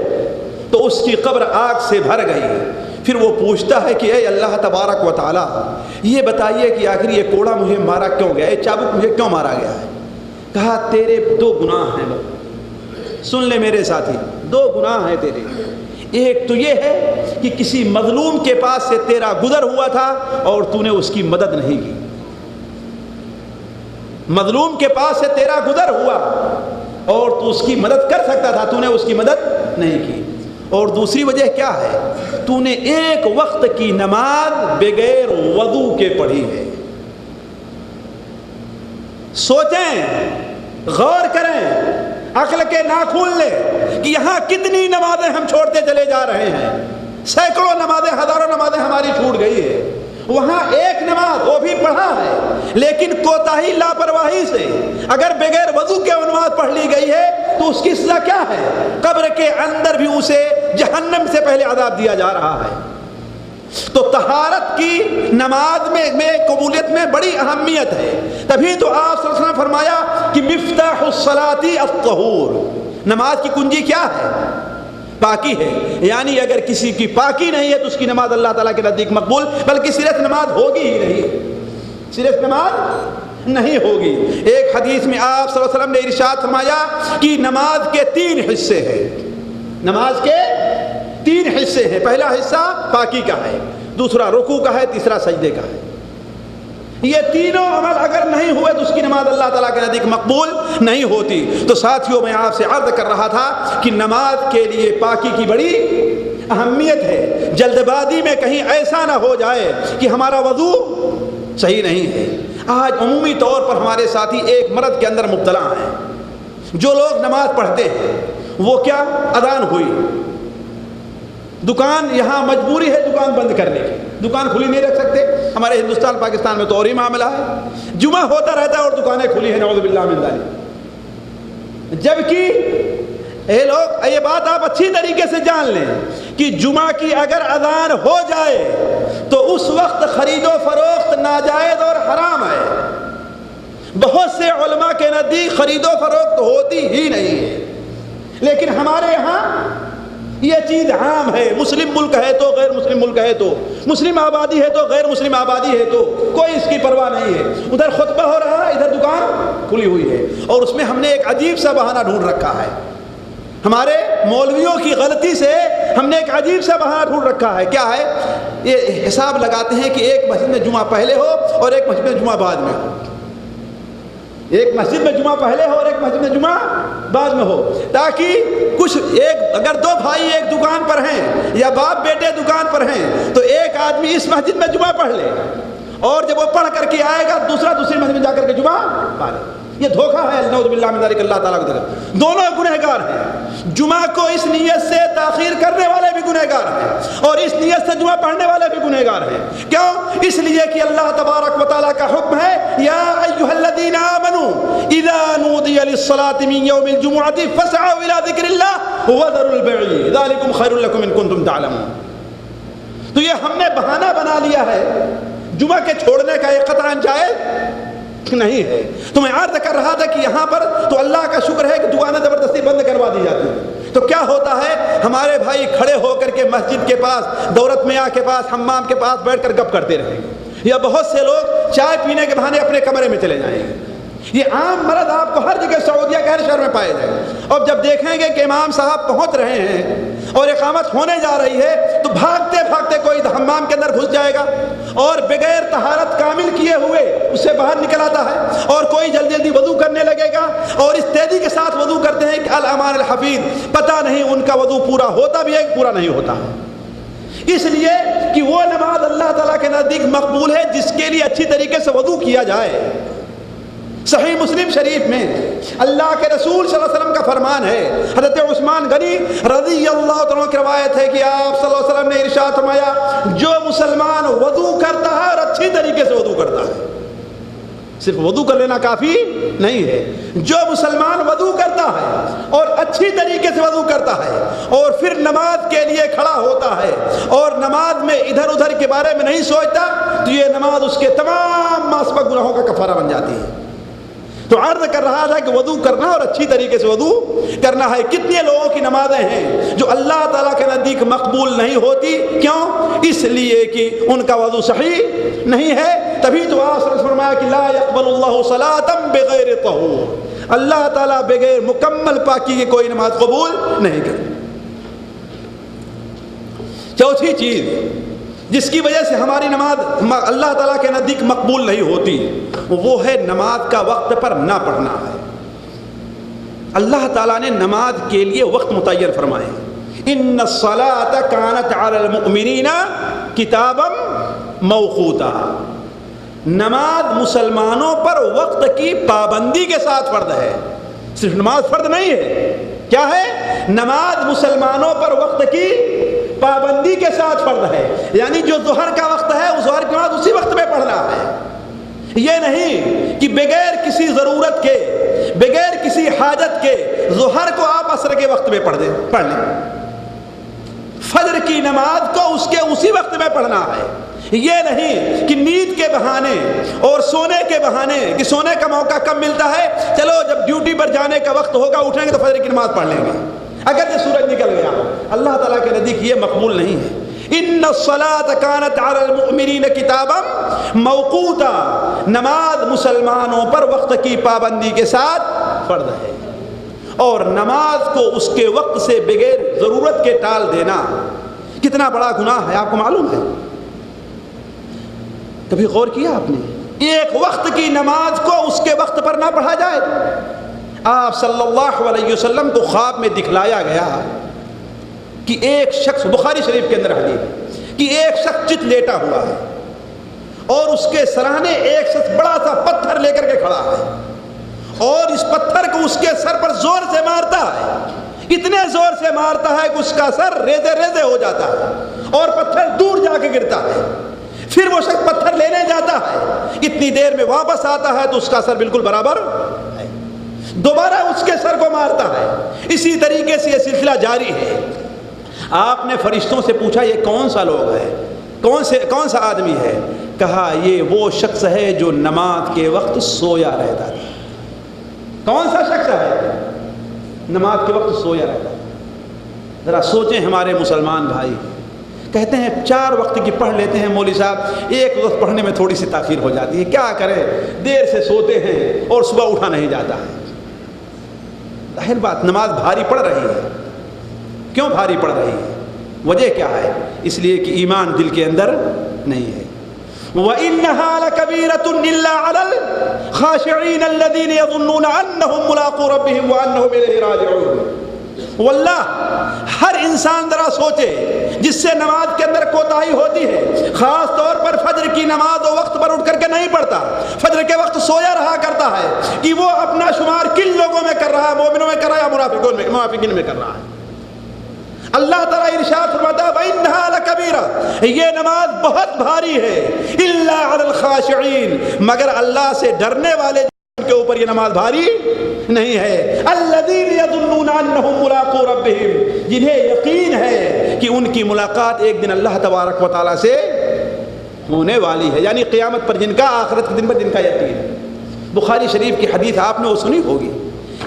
تو اس کی قبر آگ سے بھر گئی۔ پھر وہ پوچھتا ہے کہ اے اللہ تبارک و تعالیٰ، یہ بتائیے کہ آخر یہ کوڑا مجھے مارا کیوں گیا، یہ چابک مجھے کیوں مارا گیا ہے؟ کہا تیرے 2 گناہ ہیں، سن لے میرے ساتھی، 2 گناہ ہیں تیرے۔ ایک تو یہ ہے کہ کسی مظلوم کے پاس سے تیرا گزر ہوا تھا اور تو نے اس کی مدد نہیں کی۔ مظلوم کے پاس سے تیرا گزر ہوا اور تو اس کی مدد کر سکتا تھا، تو نے اس کی مدد نہیں کی۔ اور دوسری وجہ کیا ہے؟ تو نے ایک وقت کی نماز بغیر وضو کے پڑھی ہے۔ سوچیں، غور کریں، عقل کے ناخن لیں کہ یہاں کتنی نمازیں ہم چھوڑتے چلے جا رہے ہیں۔ سینکڑوں نمازیں، ہزاروں نمازیں ہماری چھوٹ گئی ہے۔ وہاں ایک نماز وہ بھی پڑھا ہے، لیکن کوتاہی، لاپرواہی سے اگر بغیر وضو کے نماز پڑھ لی گئی ہے تو اس کی سزا کیا ہے؟ قبر کے اندر بھی اسے جہنم سے پہلے عذاب دیا جا رہا ہے۔ تو طہارت کی نماز میں قبولیت میں بڑی اہمیت ہے۔ تبھی تو آپ صلی اللہ علیہ وسلم نے فرمایا کہ مفتاح الصلاۃ الطہور، نماز کی کنجی کیا ہے؟ پاکی ہے۔ یعنی اگر کسی کی پاکی نہیں ہے تو اس کی نماز اللہ تعالیٰ کے نزدیک مقبول، بلکہ صرف نماز ہوگی ہی نہیں، صرف نماز نہیں ہوگی۔ ایک حدیث میں آپ صلی اللہ علیہ وسلم نے ارشاد فرمایا کہ نماز کے 3 حصے ہیں، نماز کے 3 حصے ہیں۔ پہلا حصہ پاکی کا ہے، دوسرا رکوع کا ہے، تیسرا سجدے کا ہے۔ یہ تینوں عمل اگر نہیں ہوئے تو اس کی نماز اللہ تعالیٰ کے نزدیک مقبول نہیں ہوتی۔ تو ساتھیوں، میں آپ سے عرض کر رہا تھا کہ نماز کے لیے پاکی کی بڑی اہمیت ہے۔ جلد بازی میں کہیں ایسا نہ ہو جائے کہ ہمارا وضو صحیح نہیں ہے۔ آج عمومی طور پر ہمارے ساتھی ایک مرض کے اندر مبتلا ہیں۔ جو لوگ نماز پڑھتے ہیں وہ کیا، اذان ہوئی، دکان، یہاں مجبوری ہے دکان بند کرنے کی، دکان کھلی نہیں رکھ سکتے۔ ہمارے ہندوستان پاکستان میں تو اور ہی معاملہ ہے، جمعہ ہوتا رہتا ہے اور دکانیں کھلی ہیں، نعوذ باللہ من ذالک۔ جبکہ اے لوگ، یہ بات آپ اچھی طریقے سے جان لیں کہ جمعہ کی اگر اذان ہو جائے تو اس وقت خرید و فروخت ناجائز اور حرام ہے۔ بہت سے علماء کے نزدیک خرید و فروخت ہوتی ہی نہیں ہے، لیکن ہمارے یہاں یہ چیز عام ہے۔ مسلم ملک ہے تو غیر مسلم ملک ہے تو، مسلم آبادی ہے تو غیر مسلم آبادی ہے تو کوئی اس کی پرواہ نہیں ہے۔ ادھر خطبہ ہو رہا ہے، ادھر دکان کھلی ہوئی ہے، اور اس میں ہم نے ایک عجیب سا بہانہ ڈھونڈ رکھا ہے۔ ہمارے مولویوں کی غلطی سے ہم نے ایک عجیب سا بہانہ ڈھونڈ رکھا ہے۔ کیا ہے؟ یہ حساب لگاتے ہیں کہ ایک مسجد میں جمعہ پہلے ہو اور ایک مسجد میں جمعہ بعد میں ہو، ایک مسجد میں جمعہ پہلے ہو اور ایک مسجد میں جمعہ بعد میں ہو، تاکہ کچھ ایک اگر دو بھائی ایک دکان پر ہیں یا باپ بیٹے دکان پر ہیں تو ایک آدمی اس مسجد میں جمعہ پڑھ لے اور جب وہ پڑھ کر کے آئے گا دوسرا دوسری مسجد میں جا کر کے جمعہ پڑھ لے. یہ دھوکہ ہے، نعوذ باللہ من ذلک، اللہ تعالیٰ کی طرف. دونوں گنہگار ہیں. جمعہ کو اس نیت سے تاخیر کرنے والے بھی گنہگار ہیں اور اس نیت سے جمعہ پڑھنے والے بھی گنہگار ہیں. کیوں؟ اس لیے کہ اللہ تبارک و تعالیٰ کا حکم ہے یا ایھا الذین آمنوا اذا نودی للصلاۃ من یوم الجمعۃ فاسعوا الی ذکر اللہ وذروا البیع ذلکم خیر لکم ان کنتم تعلمون. تو یہ ہم نے بہانہ بنا لیا ہے، جمعہ کے چھوڑنے کا یہ قطعاً جائز نہیں ہے. تو میں عرض کر رہا تھا کہ یہاں پر تو اللہ کا شکر ہے کہ دکانیں زبردستی بند کروا دی جاتی ہیں. تو کیا ہوتا ہے، ہمارے بھائی کھڑے ہو کر کے مسجد کے پاس، دورت میاں کے پاس، حمام کے پاس بیٹھ کر گپ کرتے رہیں گے، یا بہت سے لوگ چائے پینے کے بہانے اپنے کمرے میں چلے جائیں گے. یہ عام مرض آپ کو ہر جگہ سعودیہ کے ہر شہر میں پائے جائے گا. اور جب دیکھیں گے کہ امام صاحب پہنچ رہے ہیں اور اقامت ہونے جا رہی ہے تو بھاگتے بھاگتے کوئی حمام کے اندر گھس جائے گا اور بغیر طہارت کامل کیے ہوئے اس سے باہر نکل آتا ہے، اور کوئی جلدی جلدی وضو کرنے لگے گا اور اس تیزی کے ساتھ وضو کرتے ہیں کہ الامان الحفیظ، پتہ نہیں ان کا وضو پورا ہوتا بھی ہے کہ پورا نہیں ہوتا. اس لیے کہ وہ نماز اللہ تعالیٰ کے نزدیک مقبول ہے جس کے لیے اچھی طریقے سے وضو کیا جائے. صحیح مسلم شریف میں اللہ کے رسول صلی اللہ علیہ وسلم کا فرمان ہے، حضرت عثمان غنی رضی اللہ عنہ کی روایت ہے کہ آپ صلی اللہ علیہ وسلم نے ارشاد فرمایا جو مسلمان وضو کرتا ہے اور اچھی طریقے سے وضو کرتا ہے، صرف وضو کر لینا کافی نہیں ہے، جو مسلمان وضو کرتا ہے اور اچھی طریقے سے وضو کرتا ہے اور پھر نماز کے لیے کھڑا ہوتا ہے اور نماز میں ادھر ادھر کے بارے میں نہیں سوچتا تو یہ نماز اس کے تمام ماسبق گناہوں کا کفارہ بن جاتی ہے. تو عرض کر رہا تھا کہ وضو کرنا اور اچھی طریقے سے وضو کرنا ہے. کتنے لوگوں کی نمازیں ہیں جو اللہ تعالیٰ کے نزدیک مقبول نہیں ہوتی، کیوں؟ اس لیے کہ ان کا وضو صحیح نہیں ہے. تبھی تو آپ نے فرمایا کہ لا يقبل اللہ صلاۃ بغیر طہور، اللہ تعالیٰ بغیر مکمل پاکی کی کوئی نماز قبول نہیں کرتا. چوتھی چیز جس کی وجہ سے ہماری نماز اللہ تعالیٰ کے نزدیک مقبول نہیں ہوتی وہ ہے نماز کا وقت پر نہ پڑھنا ہے. اللہ تعالیٰ نے نماز کے لیے وقت متعین فرمائے، ان الصلاۃ کانت علی المؤمنین کتابا موقوتا. نماز مسلمانوں پر وقت کی پابندی کے ساتھ فرض ہے. صرف نماز فرض نہیں ہے، کیا ہے؟ نماز مسلمانوں پر وقت کی پابندی کے ساتھ فرض ہے. یعنی جو ظہر کا وقت ہے اس ظہر کی نماز اسی وقت میں پڑھنا ہے. یہ نہیں کہ بغیر کسی ضرورت کے، بغیر کسی حاجت کے ظہر کو آپ عصر کے وقت میں پڑھ لیں. فجر کی نماز کو اس کے اسی وقت میں پڑھنا ہے. یہ نہیں کہ نیند کے بہانے اور سونے کے بہانے، کہ سونے کا موقع کب ملتا ہے، چلو جب ڈیوٹی پر جانے کا وقت ہوگا اٹھیں گے تو فجر کی نماز پڑھ لیں گے اگر یہ سورج نکل گیا. اللہ تعالیٰ کے نزدیک یہ مقبول نہیں ہے. ان الصلاۃ کانت علی المؤمنین کتابا موقوتا، نماز مسلمانوں پر وقت کی پابندی کے ساتھ فرض ہے. اور نماز کو اس کے وقت سے بغیر ضرورت کے ٹال دینا کتنا بڑا گناہ ہے، آپ کو معلوم ہے؟ کبھی غور کیا آپ نے؟ ایک وقت کی نماز کو اس کے وقت پر نہ پڑھا جائے. آپ صلی اللہ علیہ وسلم کو خواب میں دکھلایا گیا کہ ایک شخص، بخاری شریف کے اندر حدیث، کہ ایک شخص چت لیٹا ہوا ہے اور اس کے سرانے ایک شخص بڑا سا پتھر لے کر کے کھڑا ہے اور اس پتھر کو اس کے سر پر زور سے مارتا ہے. اتنے زور سے مارتا ہے کہ اس کا سر ریزے ریزے ہو جاتا ہے اور پتھر دور جا کے گرتا ہے. پھر وہ شخص پتھر لینے جاتا ہے، اتنی دیر میں واپس آتا ہے تو اس کا سر بالکل برابر ہے. دوبارہ اس کے سر کو مارتا ہے. اسی طریقے سے یہ سلسلہ جاری ہے. آپ نے فرشتوں سے پوچھا یہ کون سا لوگ ہے، کون سا آدمی ہے؟ کہا یہ وہ شخص ہے جو نماز کے وقت سویا رہتا تھا. کون سا شخص ہے نماز کے وقت سویا رہتا تھا؟ ذرا سوچیں ہمارے مسلمان بھائی. کہتے ہیں 4 وقت کی پڑھ لیتے ہیں مولوی صاحب، ایک وقت پڑھنے میں تھوڑی سی تاخیر ہو جاتی ہے، کیا کریں، دیر سے سوتے ہیں اور صبح اٹھا نہیں جاتا ہے. ظاہر بات نماز بھاری پڑ رہی ہے. کیوں بھاری پڑ رہی ہے؟ وجہ کیا ہے؟ اس لیے کہ ایمان دل کے اندر نہیں ہے. وَإِنَّهَا لَكَبِيرَةٌ إِلَّا عَلَى الْخَاشِعِينَ الَّذِينَ يَظُنُّونَ أَنَّهُمْ مُلَاقُو رَبِّهِمْ وَأَنَّهُمْ إِلَيْهِ رَاجِعُونَ۔ واللہ ہر انسان ذرا سوچے جس سے نماز کے اندر کوتاہی ہوتی ہے، خاص طور پر فجر کی نماز وہ وقت پر اٹھ کر کے نہیں پڑھتا، فجر کے وقت سویا رہا کرتا ہے، کہ وہ اپنا شمار کن لوگوں میں کر رہا ہے، مومنوں میں کر رہا ہے یا منافقین میں کر رہا ہے۔ اللہ تعالیٰ ارشاد فرماتا ہے وَإِنَّهَا لَكَبِيرَةٌ، یہ نماز بہت بھاری ہے، إِلَّا عَلَى الْخَاشِعِينَ، مگر اللہ سے ڈرنے والے کے اوپر یہ نماز بھاری نہیں ہے۔ الَّذِينَ يَظُنُّونَ أَنَّهُمْ مُلَاقُو رَبِّهِمْ، جنہیں یقین ہے کہ ان کی ملاقات ایک دن اللہ تبارک و تعالیٰ سے ہونے والی ہے، یعنی قیامت پر جن کا، آخرت کے دن پر جن کا یقین ہے۔ بخاری شریف کی حدیث آپ نے وہ سنی ہوگی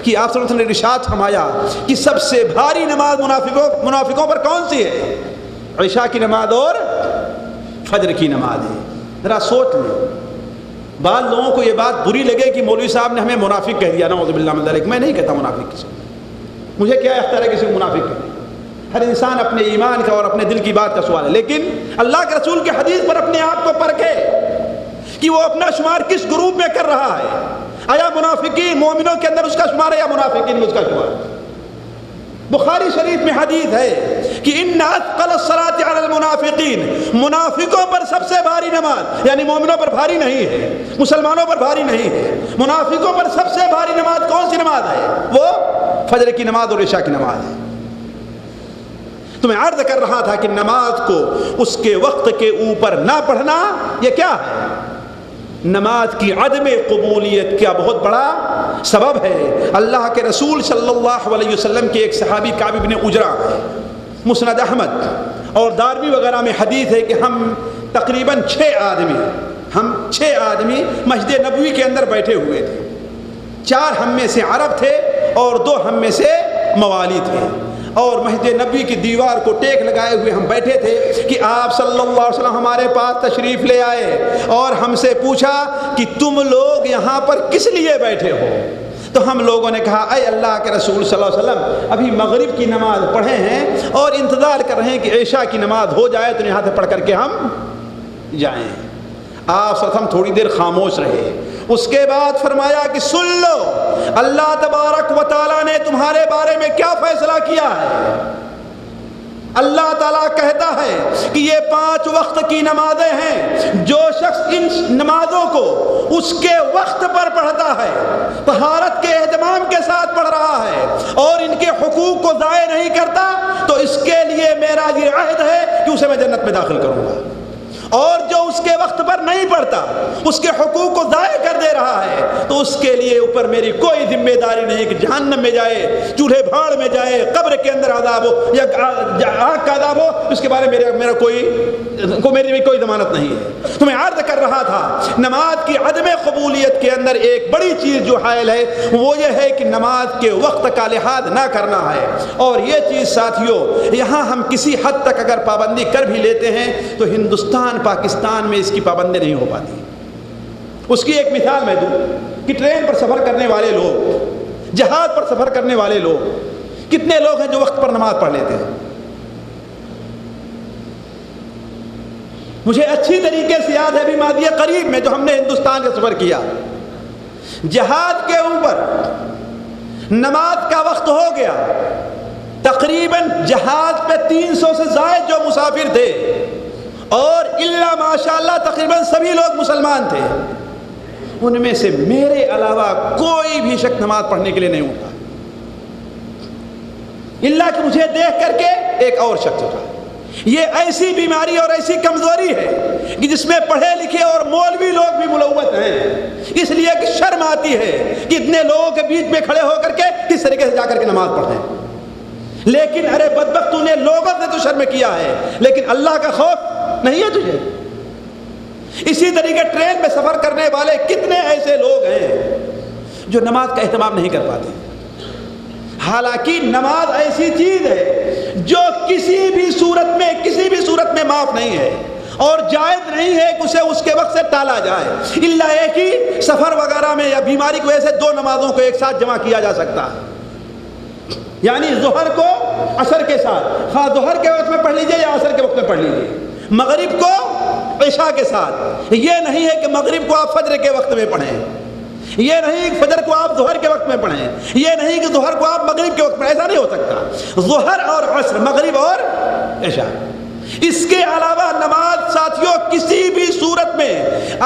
کہ آپ صلی اللہ علیہ وسلم نے ارشاد فرمایا کہ سب سے بھاری نماز منافقوں پر کون سی ہے؟ عشاء کی نماز اور فجر کی نماز ہے۔ ذرا سوچ لیں، بعض لوگوں کو یہ بات بری لگے کہ مولوی صاحب نے ہمیں منافق کہہ دیا، نعوذ باللہ من ذلک۔ میں نہیں کہتا منافق کسی کو، مجھے کیا اختیار ہے کسی کو منافق کہنے؟ ہر انسان اپنے ایمان کا اور اپنے دل کی بات کا سوال ہے، لیکن اللہ کے رسول کے حدیث پر اپنے آپ کو پرکھے کہ وہ اپنا شمار کس گروپ میں کر رہا ہے۔ آیا منافقین مومنوں کے اندر اس کا شمار ہے یا منافقین میں اس کا شمار ہے؟ بخاری شریف میں حدیث ہے کہ ان اثقل الصلاۃ علی المنافقین، منافقوں پر سب سے بھاری نماز، یعنی مومنوں پر بھاری نہیں ہے، مسلمانوں پر بھاری نہیں ہے، منافقوں پر سب سے بھاری نماز کون سی نماز ہے؟ وہ فجر کی نماز اور عشاء کی نماز ہے۔ تو میں عرض کر رہا تھا کہ نماز کو اس کے وقت کے اوپر نہ پڑھنا یہ کیا ہے؟ نماز کی عدم قبولیت کا بہت بڑا سبب ہے۔ اللہ کے رسول صلی اللہ علیہ وسلم کے ایک صحابی کعب بن عجرہ، مسند احمد اور دارمی وغیرہ میں حدیث ہے کہ ہم تقریباً 6 آدمی مسجد نبوی کے اندر بیٹھے ہوئے تھے، 4 ہم میں سے عرب تھے اور 2 ہم میں سے موالی تھے، اور مسجد نبوی کی دیوار کو ٹیک لگائے ہوئے ہم بیٹھے تھے کہ آپ صلی اللہ علیہ وسلم ہمارے پاس تشریف لے آئے اور ہم سے پوچھا کہ تم لوگ یہاں پر کس لیے بیٹھے ہو؟ تو ہم لوگوں نے کہا اے اللہ کے رسول صلی اللہ علیہ وسلم، ابھی مغرب کی نماز پڑھے ہیں اور انتظار کر رہے ہیں کہ عشاء کی نماز ہو جائے تو یہاں سے پڑھ کر کے ہم جائیں۔ آپ صلی اللہ علیہ وسلم تھوڑی دیر خاموش رہے، اس کے بعد فرمایا کہ سن لو، اللہ تبارک و تعالیٰ نے تمہارے بارے میں کیا فیصلہ کیا ہے۔ اللہ تعالیٰ کہتا ہے کہ یہ 5 وقت کی نمازیں ہیں، جو شخص ان نمازوں کو اس کے وقت پر پڑھتا ہے، طہارت کے اہتمام کے ساتھ پڑھ رہا ہے اور ان کے حقوق کو ضائع نہیں کرتا، تو اس کے لیے میرا یہ عہد ہے کہ اسے میں جنت میں داخل کروں گا، اور جو اس کے وقت پر نہیں پڑھتا، اس کے حقوق کو ضائع کر دے رہا ہے، تو اس کے لیے اوپر میری کوئی ذمہ داری نہیں کہ جہنم میں جائے، چولہے بھاڑ میں جائے، قبر کے اندر عذاب ہو یا آگ کا عذاب ہو، اس کے بارے میں میری کوئی ضمانت نہیں ہے۔ تو میں عرض کر رہا تھا نماز کی عدم قبولیت کے اندر ایک بڑی چیز جو حائل ہے وہ یہ ہے کہ نماز کے وقت کا لحاظ نہ کرنا ہے، اور یہ چیز ساتھیوں یہاں ہم کسی حد تک اگر پابندی کر بھی لیتے ہیں تو ہندوستان پاکستان میں اس کی پابندی نہیں ہو پاتی۔ اس کی ایک مثال میں دوں کہ ٹرین پر سفر کرنے والے لوگ، جہاز پر سفر کرنے والے لوگ، کتنے لوگ ہیں جو وقت پر نماز پڑھ لیتے ہیں؟ مجھے اچھی طریقے سے یاد ہے بھی ماضی قریب میں جو ہم نے ہندوستان کا سفر کیا، جہاز کے اوپر نماز کا وقت ہو گیا، تقریباً جہاز پہ 300 سے زائد جو مسافر تھے، اور الا ماشاءاللہ تقریباً سبھی لوگ مسلمان تھے، ان میں سے میرے علاوہ کوئی بھی شخص نماز پڑھنے کے لیے نہیں اٹھا، الا کہ مجھے دیکھ کر کے ایک اور شخص اٹھا۔ یہ ایسی بیماری اور ایسی کمزوری ہے کہ جس میں پڑھے لکھے اور مولوی لوگ بھی ملوث ہیں، اس لیے کہ شرم آتی ہے کہ اتنے لوگوں کے بیچ میں کھڑے ہو کر کے کس طریقے سے جا کر کے نماز پڑھیں۔ لیکن ارے بدبخت، تو نے لوگوں سے تو شرم کیا ہے لیکن اللہ کا خوف نہیں ہے تجھے۔ اسی طریقے ٹرین میں سفر کرنے والے کتنے ایسے لوگ ہیں جو نماز کا اہتمام نہیں کر پاتے، حالانکہ نماز ایسی چیز ہے جو کسی بھی صورت میں معاف نہیں ہے اور جائز نہیں ہے کہ اسے اس کے وقت سے ٹالا جائے، الا ایک ہی سفر وغیرہ میں یا بیماری کی وجہ سے 2 نمازوں کو ایک ساتھ جمع کیا جا سکتا ہے، یعنی ظہر کو عصر کے ساتھ، خواہ ظہر کے وقت میں پڑھ لیجئے یا عصر کے وقت میں پڑھ لیجئے، مغرب کو عشاء کے ساتھ. یہ نہیں ہے کہ مغرب کو آپ فجر کے وقت میں پڑھیں, یہ نہیں کہ فجر کو آپ ظہر کے وقت میں پڑھیں, یہ نہیں کہ ظہر کو آپ مغرب کے وقت میں, ایسا نہیں ہو سکتا. ظہر اور عصر, مغرب اور عشاء. اس کے علاوہ نماز ساتھیوں کسی بھی صورت میں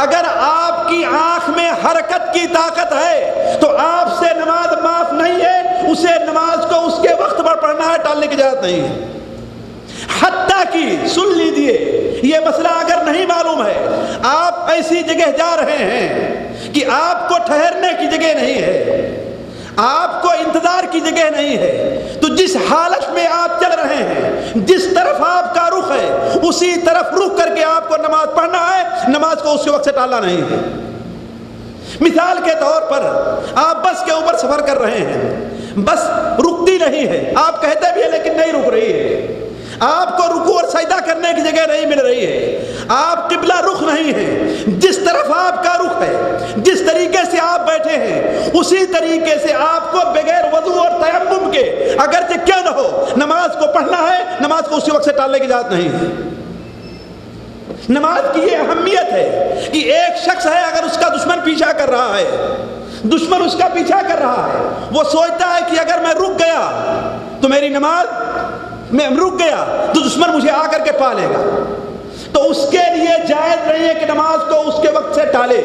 اگر آپ کی آنکھ میں حرکت کی طاقت ہے تو آپ سے نماز معاف نہیں ہے. اسے نماز کو اس کے وقت پر پڑھنا ہے, ٹالنے کی اجازت نہیں ہے. حتیٰ کہ سن لیجیے, یہ مسئلہ اگر نہیں معلوم ہے, آپ ایسی جگہ جا رہے ہیں کہ آپ کو ٹھہرنے کی جگہ نہیں ہے, آپ کو انتظار کی جگہ نہیں ہے, تو جس حالت میں آپ چل رہے ہیں, جس طرف آپ کا رخ ہے, اسی طرف رخ کر کے آپ کو نماز پڑھنا ہے. نماز کو اس وقت سے ٹالنا نہیں ہے. مثال کے طور پر آپ بس کے اوپر سفر کر رہے ہیں, بس رکتی نہیں ہے, آپ کہتے بھی ہیں لیکن نہیں رک رہی ہے. آپ کو رکوع اور سجدہ کرنے کی جگہ نہیں مل رہی ہے, آپ قبلہ رخ نہیں ہے. جس طرف آپ کا رخ ہے, جس طریقے سے آپ بیٹھے ہیں, اسی طریقے سے آپ کو بغیر وضو اور تیمم کے اگرچہ کیوں نہ ہو نماز کو پڑھنا ہے. نماز کو اسی وقت سے ٹالنے کی اجازت نہیں ہے. نماز کی یہ اہمیت ہے کہ ایک شخص ہے, اگر اس کا دشمن پیچھا کر رہا ہے, دشمن اس کا پیچھا کر رہا ہے, وہ سوچتا ہے کہ اگر میں رک گیا تو میری نماز, میں رک گیا تو دشمن مجھے آ کر کے پا لے گا, تو اس کے لیے جائز نہیں ہے کہ نماز کو اس کے وقت سے ٹالے.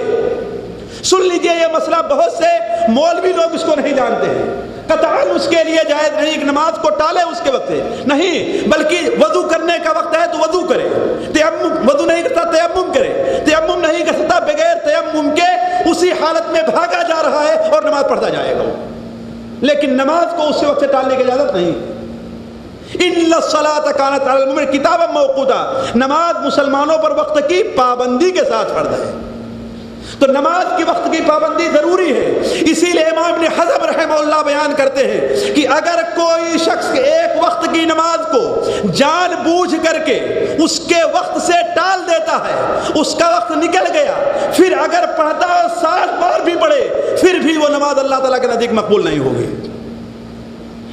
سن لیجئے, یہ مسئلہ بہت سے مولوی لوگ اس کو نہیں جانتے ہیں. قطعاً اس کے لیے جائز نہیں کہ نماز کو ٹالے اس کے وقت سے نہیں, بلکہ وضو کرنے کا وقت ہے تو وضو کرے. تیمم, وضو نہیں کرتا تیمم کرے, تیمم نہیں کر سکتا بغیر تیمم کے اسی حالت میں بھاگا جا رہا ہے اور نماز پڑھتا جائے گا. لیکن نماز کو اسی وقت سے ٹالنے کی اجازت نہیں. ان الصلاۃ کانت علی المؤمنین کتابا موقوتا, نماز مسلمانوں پر وقت کی پابندی کے ساتھ فرض ہے. تو نماز کی وقت کی پابندی ضروری ہے. اسی لیے امام ابن حزم رحمہ اللہ بیان کرتے ہیں کہ اگر کوئی شخص ایک وقت کی نماز کو جان بوجھ کر کے اس کے وقت سے ٹال دیتا ہے, اس کا وقت نکل گیا, پھر اگر پڑھتا ہے 60 بار بھی پڑھے, پھر بھی وہ نماز اللہ تعالیٰ کے نزدیک مقبول نہیں ہوگی.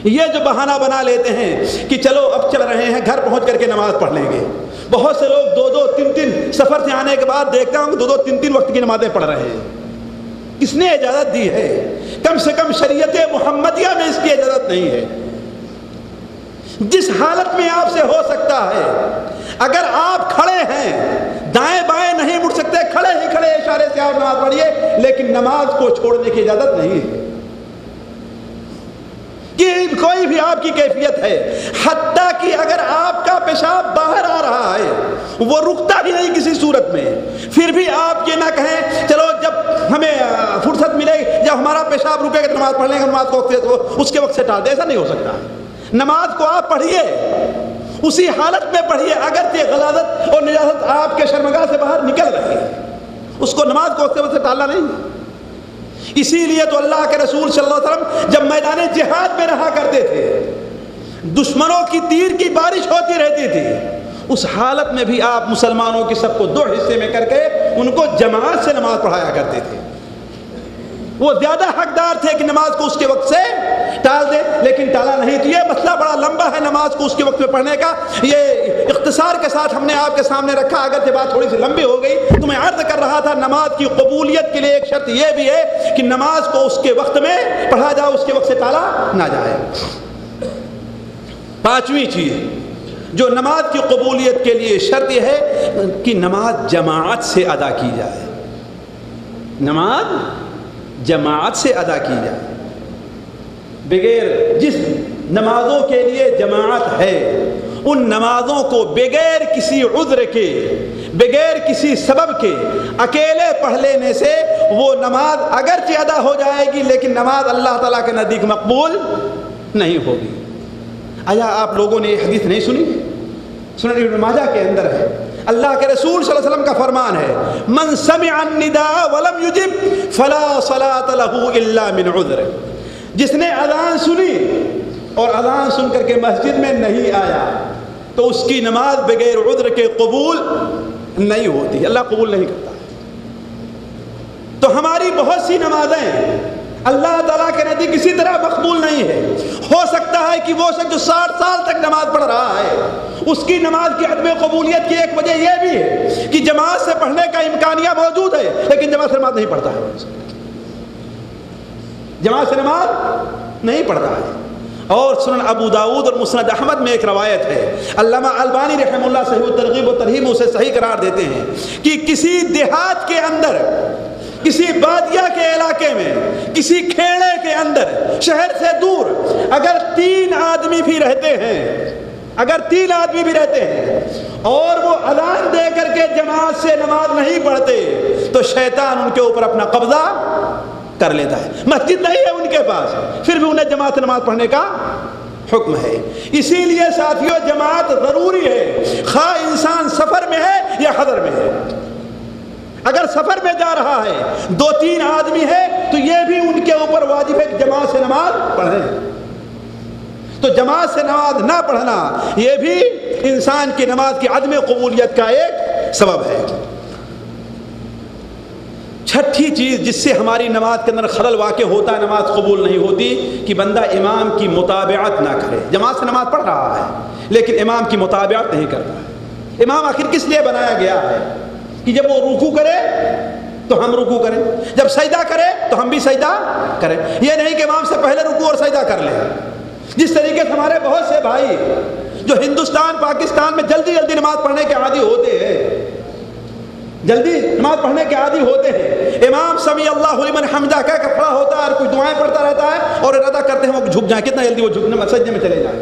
یہ جو بہانہ بنا لیتے ہیں کہ چلو اب چل رہے ہیں, گھر پہنچ کر کے نماز پڑھ لیں گے. بہت سے لوگ 2-3 سفر سے آنے کے بعد دیکھتا ہوں 2-3 وقت کی نمازیں پڑھ رہے ہیں. کس نے اجازت دی ہے؟ کم سے کم شریعت محمدیہ میں اس کی اجازت نہیں ہے. جس حالت میں آپ سے ہو سکتا ہے, اگر آپ کھڑے ہیں, دائیں بائیں نہیں مڑ سکتے, کھڑے ہی کھڑے اشارے سے آپ نماز پڑھیے, لیکن نماز کو چھوڑنے کی اجازت نہیں ہے. کہ کوئی بھی آپ کی کیفیت ہے, حتیٰ کہ اگر آپ کا پیشاب باہر آ رہا ہے, وہ رکتا ہی نہیں کسی صورت میں, پھر بھی آپ یہ نہ کہیں چلو جب ہمیں فرصت ملے گی, جب ہمارا پیشاب رکے گا نماز پڑھ لیں گے, نماز کو اس کے وقت سے ٹال دے. ایسا نہیں ہو سکتا. نماز کو آپ پڑھیے, اسی حالت میں پڑھیے, اگرچہ غلاظت اور نجاست آپ کے شرمگاہ سے باہر نکل رہی ہے, اس کو نماز کو اس کے وقت سے ٹالنا نہیں. اسی لیے تو اللہ کے رسول صلی اللہ علیہ وسلم جب میدان جہاد میں رہا کرتے تھے, دشمنوں کی تیر کی بارش ہوتی رہتی تھی, اس حالت میں بھی آپ مسلمانوں کی سب کو 2 حصے میں کر کے ان کو جماعت سے نماز پڑھایا کرتے تھے. وہ زیادہ حقدار تھے کہ نماز کو اس کے وقت سے ٹال دے, لیکن ٹالا نہیں. تو یہ مسئلہ بڑا لمبا ہے نماز کو اس کے وقت میں پڑھنے کا. یہ اختصار کے ساتھ ہم نے آپ کے سامنے رکھا, اگرچہ بات تھوڑی سی لمبی ہو گئی. تو میں عرض کر رہا تھا نماز کی قبولیت کے لیے ایک شرط یہ بھی ہے کہ نماز کو اس کے وقت میں پڑھا جائے, اس کے وقت سے ٹالا نہ جائے. 5ویں چیز جو نماز کی قبولیت کے لیے شرط یہ ہے کہ نماز جماعت سے ادا کی جائے. نماز جماعت سے ادا کی جائے. بغیر, جس نمازوں کے لیے جماعت ہے ان نمازوں کو بغیر کسی عذر کے, بغیر کسی سبب کے اکیلے پڑھ لینے سے وہ نماز اگرچہ ادا ہو جائے گی, لیکن نماز اللہ تعالیٰ کے نزدیک مقبول نہیں ہوگی. آیا آپ لوگوں نے یہ حدیث نہیں سنی؟ سنن ابن ماجہ کے اندر ہے, اللہ کے رسول صلی اللہ علیہ وسلم کا فرمان ہے, من سمع النداء ولم یجب فلا صلاۃ له الا من عذر. جس نے اذان سنی اور اذان سن کر کے مسجد میں نہیں آیا تو اس کی نماز بغیر عذر کے قبول نہیں ہوتی, اللہ قبول نہیں کرتا. تو ہماری بہت سی نمازیں اللہ تعالیٰ کے نزدیک کسی طرح مقبول نہیں ہے. ہو سکتا سکتا ہے کہ وہ شخص جو 60 سال تک نماز پڑھ رہا ہے اس کی نماز کی عدم قبولیت کی ایک وجہ یہ بھی ہے کہ جماعت سے پڑھنے کا امکانیہ موجود ہے لیکن جماعت سے نماز نہیں پڑھتا ہے، جماعت سے نماز نہیں پڑھ رہا ہے۔ اور سنن ابو داؤد اور مسند احمد میں ایک روایت ہے، علامہ البانی رحمہ اللہ صحیح الترغیب و ترہیب اسے صحیح قرار دیتے ہیں کہ کسی دیہات کے اندر، کسی بادیہ کے علاقے میں، کسی کھیڑے کے اندر، شہر سے دور اگر 3 آدمی بھی رہتے ہیں، اگر 3 آدمی بھی رہتے ہیں اور وہ اذان دے کر کے جماعت سے نماز نہیں پڑھتے تو شیطان ان کے اوپر اپنا قبضہ کر لیتا ہے۔ مسجد نہیں ہے ان کے پاس، پھر بھی انہیں جماعت نماز پڑھنے کا حکم ہے۔ اسی لیے ساتھیوں جماعت ضروری ہے، خواہ انسان سفر میں ہے یا حضر میں ہے۔ اگر سفر میں جا رہا ہے 2-3 آدمی ہے تو یہ بھی ان کے اوپر واجب ہے کہ جماعت سے نماز پڑھیں۔ تو جماعت سے نماز نہ پڑھنا یہ بھی انسان کی نماز کی عدم قبولیت کا ایک سبب ہے۔ چھٹی چیز جس سے ہماری نماز کے اندر خلل واقع ہوتا ہے، نماز قبول نہیں ہوتی، کہ بندہ امام کی متابعت نہ کرے۔ جماعت سے نماز پڑھ رہا ہے لیکن امام کی متابعت نہیں کرتا۔ امام آخر کس لیے بنایا گیا ہے کہ جب وہ رکوع کرے تو ہم رکوع کریں، جب سجدہ کرے تو ہم بھی سجدہ کریں۔ یہ نہیں کہ امام سے پہلے رکوع اور سجدہ کر لیں۔ جس طریقے سے ہمارے بہت سے بھائی جو ہندوستان پاکستان میں جلدی جلدی نماز پڑھنے کے عادی ہوتے ہیں، جلدی نماز پڑھنے کے عادی ہوتے ہیں، امام سمیع اللہ لمن حمدہ کہہ کر کھڑا ہوتا ہے اور کچھ دعائیں پڑھتا رہتا ہے اور ارادہ کرتے ہیں وہ جھک جائیں، کتنا جلدی وہ جھکنے سجدے میں چلے جائیں۔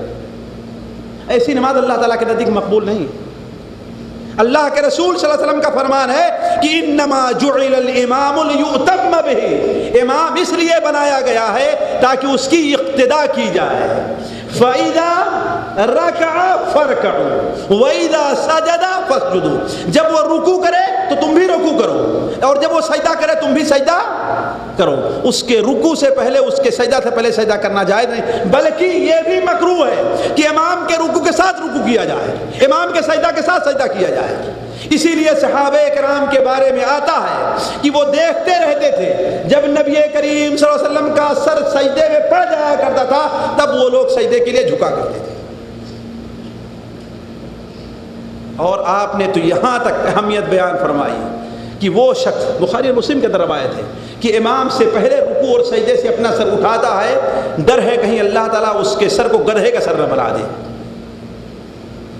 ایسی نماز اللہ تعالیٰ کے نزدیک مقبول نہیں۔ اللہ کے رسول صلی اللہ علیہ وسلم کا فرمان ہے کہ انما جعل الامام لیؤتم بہ، امام اس لیے بنایا گیا ہے تاکہ اس کی اقتداء کی جائے۔ فَإِذَا رَكَعَ فَارْكَعُوا وَإِذَا سَجَدَ فَاسْجُدُوا، جب وہ رکوع کرے تو تم بھی رکوع کرو اور جب وہ سجدہ کرے تم بھی سجدہ کرو۔ اس کے رکوع سے پہلے، اس کے سجدہ سے پہلے سجدہ کرنا جائز نہیں، بلکہ یہ بھی مکروہ ہے کہ امام کے رکوع کے ساتھ رکوع کیا جائے، امام کے سجدہ کے ساتھ سجدہ کیا جائے۔ اسی لیے صحابہ کرام کے بارے میں آتا ہے کہ وہ دیکھتے رہتے تھے جب نبی کریم صلی اللہ علیہ وسلم کا سر سجدے میں پڑ جایا کرتا تھا تب وہ لوگ سجدے کے لیے جھکا کرتے تھے۔ اور آپ نے تو یہاں تک اہمیت بیان فرمائی کہ وہ شخص، بخاری اور مسلم کے اندر روایت ہے کہ امام سے پہلے رکوع اور سجدے سے اپنا سر اٹھاتا ہے، ڈر ہے کہیں اللہ تعالیٰ اس کے سر کو گدھے کا سر نہ بنا دے۔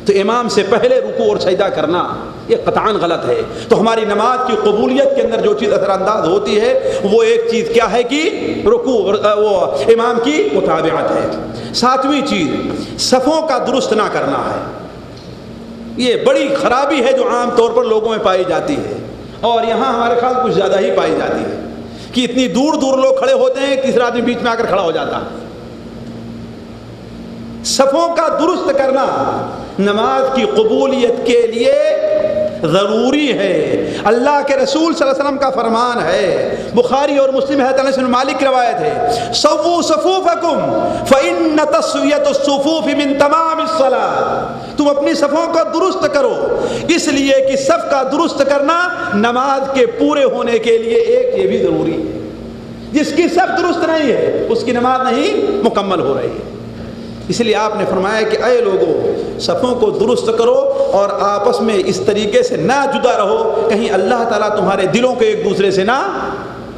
تو امام سے پہلے رکوع اور سجدہ کرنا یہ قطعاً غلط ہے۔ تو ہماری نماز کی قبولیت کے اندر جو چیز اثر انداز ہوتی ہے وہ ایک چیز کیا ہے کہ رکوع وہ امام کی متابعت ہے۔ 7ویں چیز صفوں کا درست نہ کرنا ہے۔ یہ بڑی خرابی ہے جو عام طور پر لوگوں میں پائی جاتی ہے اور یہاں ہمارے خیال کچھ زیادہ ہی پائی جاتی ہے کہ اتنی دور دور لوگ کھڑے ہوتے ہیں، تیسرا آدمی بیچ میں آ کر کھڑا ہو جاتا ہے۔ صفوں کا درست کرنا نماز کی قبولیت کے لیے ضروری ہے۔ اللہ کے رسول صلی اللہ علیہ وسلم کا فرمان ہے، بخاری اور مسلم ہے، انس بن مالک کی روایت ہے، سووا صفوفکم فإن تسویۃ الصفوف من تمام الصلاۃ، تم اپنی صفوں کو درست کرو، اس لیے کہ صف کا درست کرنا نماز کے پورے ہونے کے لیے ایک یہ بھی ضروری ہے۔ جس کی صف درست نہیں ہے اس کی نماز نہیں مکمل ہو رہی ہے۔ اس لیے آپ نے فرمایا کہ اے لوگوں صفوں کو درست کرو اور آپس میں اس طریقے سے نہ جدا رہو کہیں اللہ تعالیٰ تمہارے دلوں کو ایک دوسرے سے نہ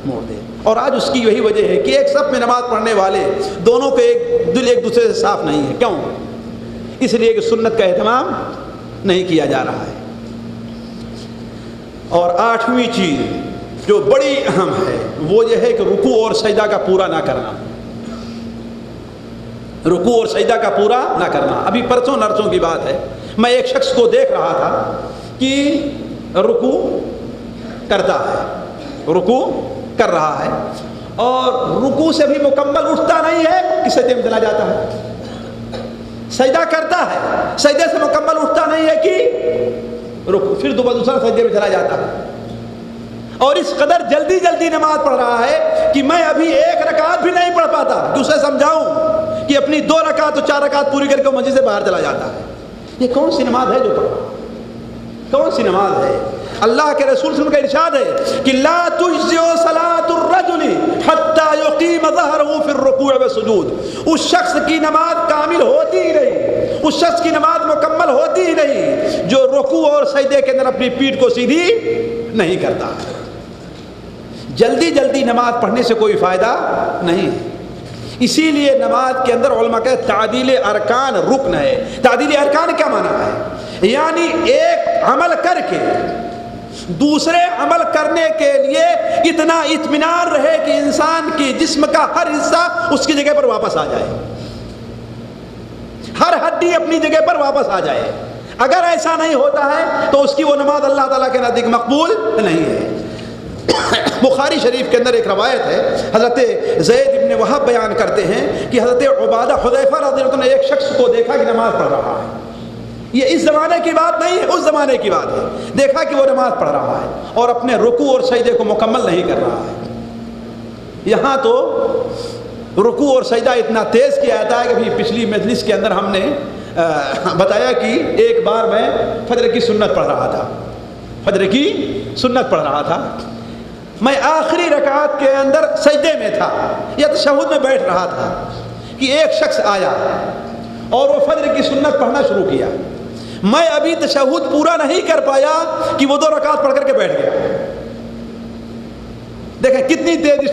موڑ دے۔ اور آج اس کی یہی وجہ ہے کہ ایک صف میں نماز پڑھنے والے دونوں کے دل ایک دوسرے سے صاف نہیں ہے۔ کیوں؟ اس لیے کہ سنت کا اہتمام نہیں کیا جا رہا ہے۔ اور 8ویں چیز جو بڑی اہم ہے وہ یہ ہے کہ رکوع اور سجدہ کا پورا نہ کرنا، رکوع اور سجدہ کا پورا نہ کرنا۔ ابھی پرسوں نرسوں کی بات ہے، میں ایک شخص کو دیکھ رہا تھا کہ رکوع کرتا ہے، رکوع کر رہا ہے اور رکوع سے بھی مکمل اٹھتا نہیں ہے کہ سجدے میں چلا جاتا ہے، سجدہ کرتا ہے، سجدے سے مکمل اٹھتا نہیں ہے کہ رکوع، پھر دوسرا سجدے میں چلا جاتا ہے اور اس قدر جلدی جلدی نماز پڑھ رہا ہے کہ میں ابھی ایک رکعت بھی نہیں پڑھ پاتا کہ اسے سمجھاؤں کہ اپنی 2 رکعت اور 4 رکعت پوری کر کے مسجد سے باہر چلا جاتا ہے۔ یہ کون سی نماز ہے جو پڑھ رہا ہے؟ کون سی نماز ہے؟ اللہ کے رسول صلی اللہ علیہ وسلم کا ارشاد ہے کہ لا تجزئ صلاۃ الرجل حتی یقیم ظہرہ فی الرکوع والسجود، اس شخص کی نماز کامل ہوتی ہی نہیں، اس شخص کی نماز مکمل ہوتی ہی نہیں جو رکوع اور سجدے کے اندر اپنی پیٹھ کو سیدھی نہیں کرتا۔ جلدی جلدی نماز پڑھنے سے کوئی فائدہ نہیں، اسی لیے نماز کے اندر علماء کہتے ہیں تعدیل ارکان رکن ہے۔ تعدیل ارکان کیا معنی ہے؟ یعنی ایک عمل کر کے دوسرے عمل کرنے کے لیے اتنا اطمینان رہے کہ انسان کی جسم کا ہر حصہ اس کی جگہ پر واپس آ جائے، ہر ہڈی اپنی جگہ پر واپس آ جائے۔ اگر ایسا نہیں ہوتا ہے تو اس کی وہ نماز اللہ تعالیٰ کے نزدیک مقبول نہیں ہے۔ بخاری شریف کے اندر ایک روایت ہے، حضرت زید ابن وہب بیان کرتے ہیں کہ حضرت عبادہ حذیفہ رضی اللہ عنہ نے ایک شخص کو دیکھا کہ نماز پڑھ رہا ہے۔ یہ اس زمانے کی بات نہیں ہے، اس زمانے کی بات ہے۔ دیکھا کہ وہ نماز پڑھ رہا ہے اور اپنے رکوع اور سجدے کو مکمل نہیں کر رہا ہے۔ یہاں تو رکوع اور سجدہ اتنا تیز کیا جاتا ہے کہ پچھلی مجلس کے اندر ہم نے بتایا کہ ایک بار میں فجر کی سنت پڑھ رہا تھا، فجر کی سنت پڑھ رہا تھا، میں آخری رکعت کے اندر سجدے میں تھا یا تشہد میں بیٹھ رہا تھا کہ ایک شخص آیا اور وہ فجر کی سنت پڑھنا شروع کیا۔ میں ابھی تشہد پورا نہیں کر پایا کہ وہ 2 رکعت پڑھ کر کے بیٹھ گیا۔ دیکھیں کتنی تیز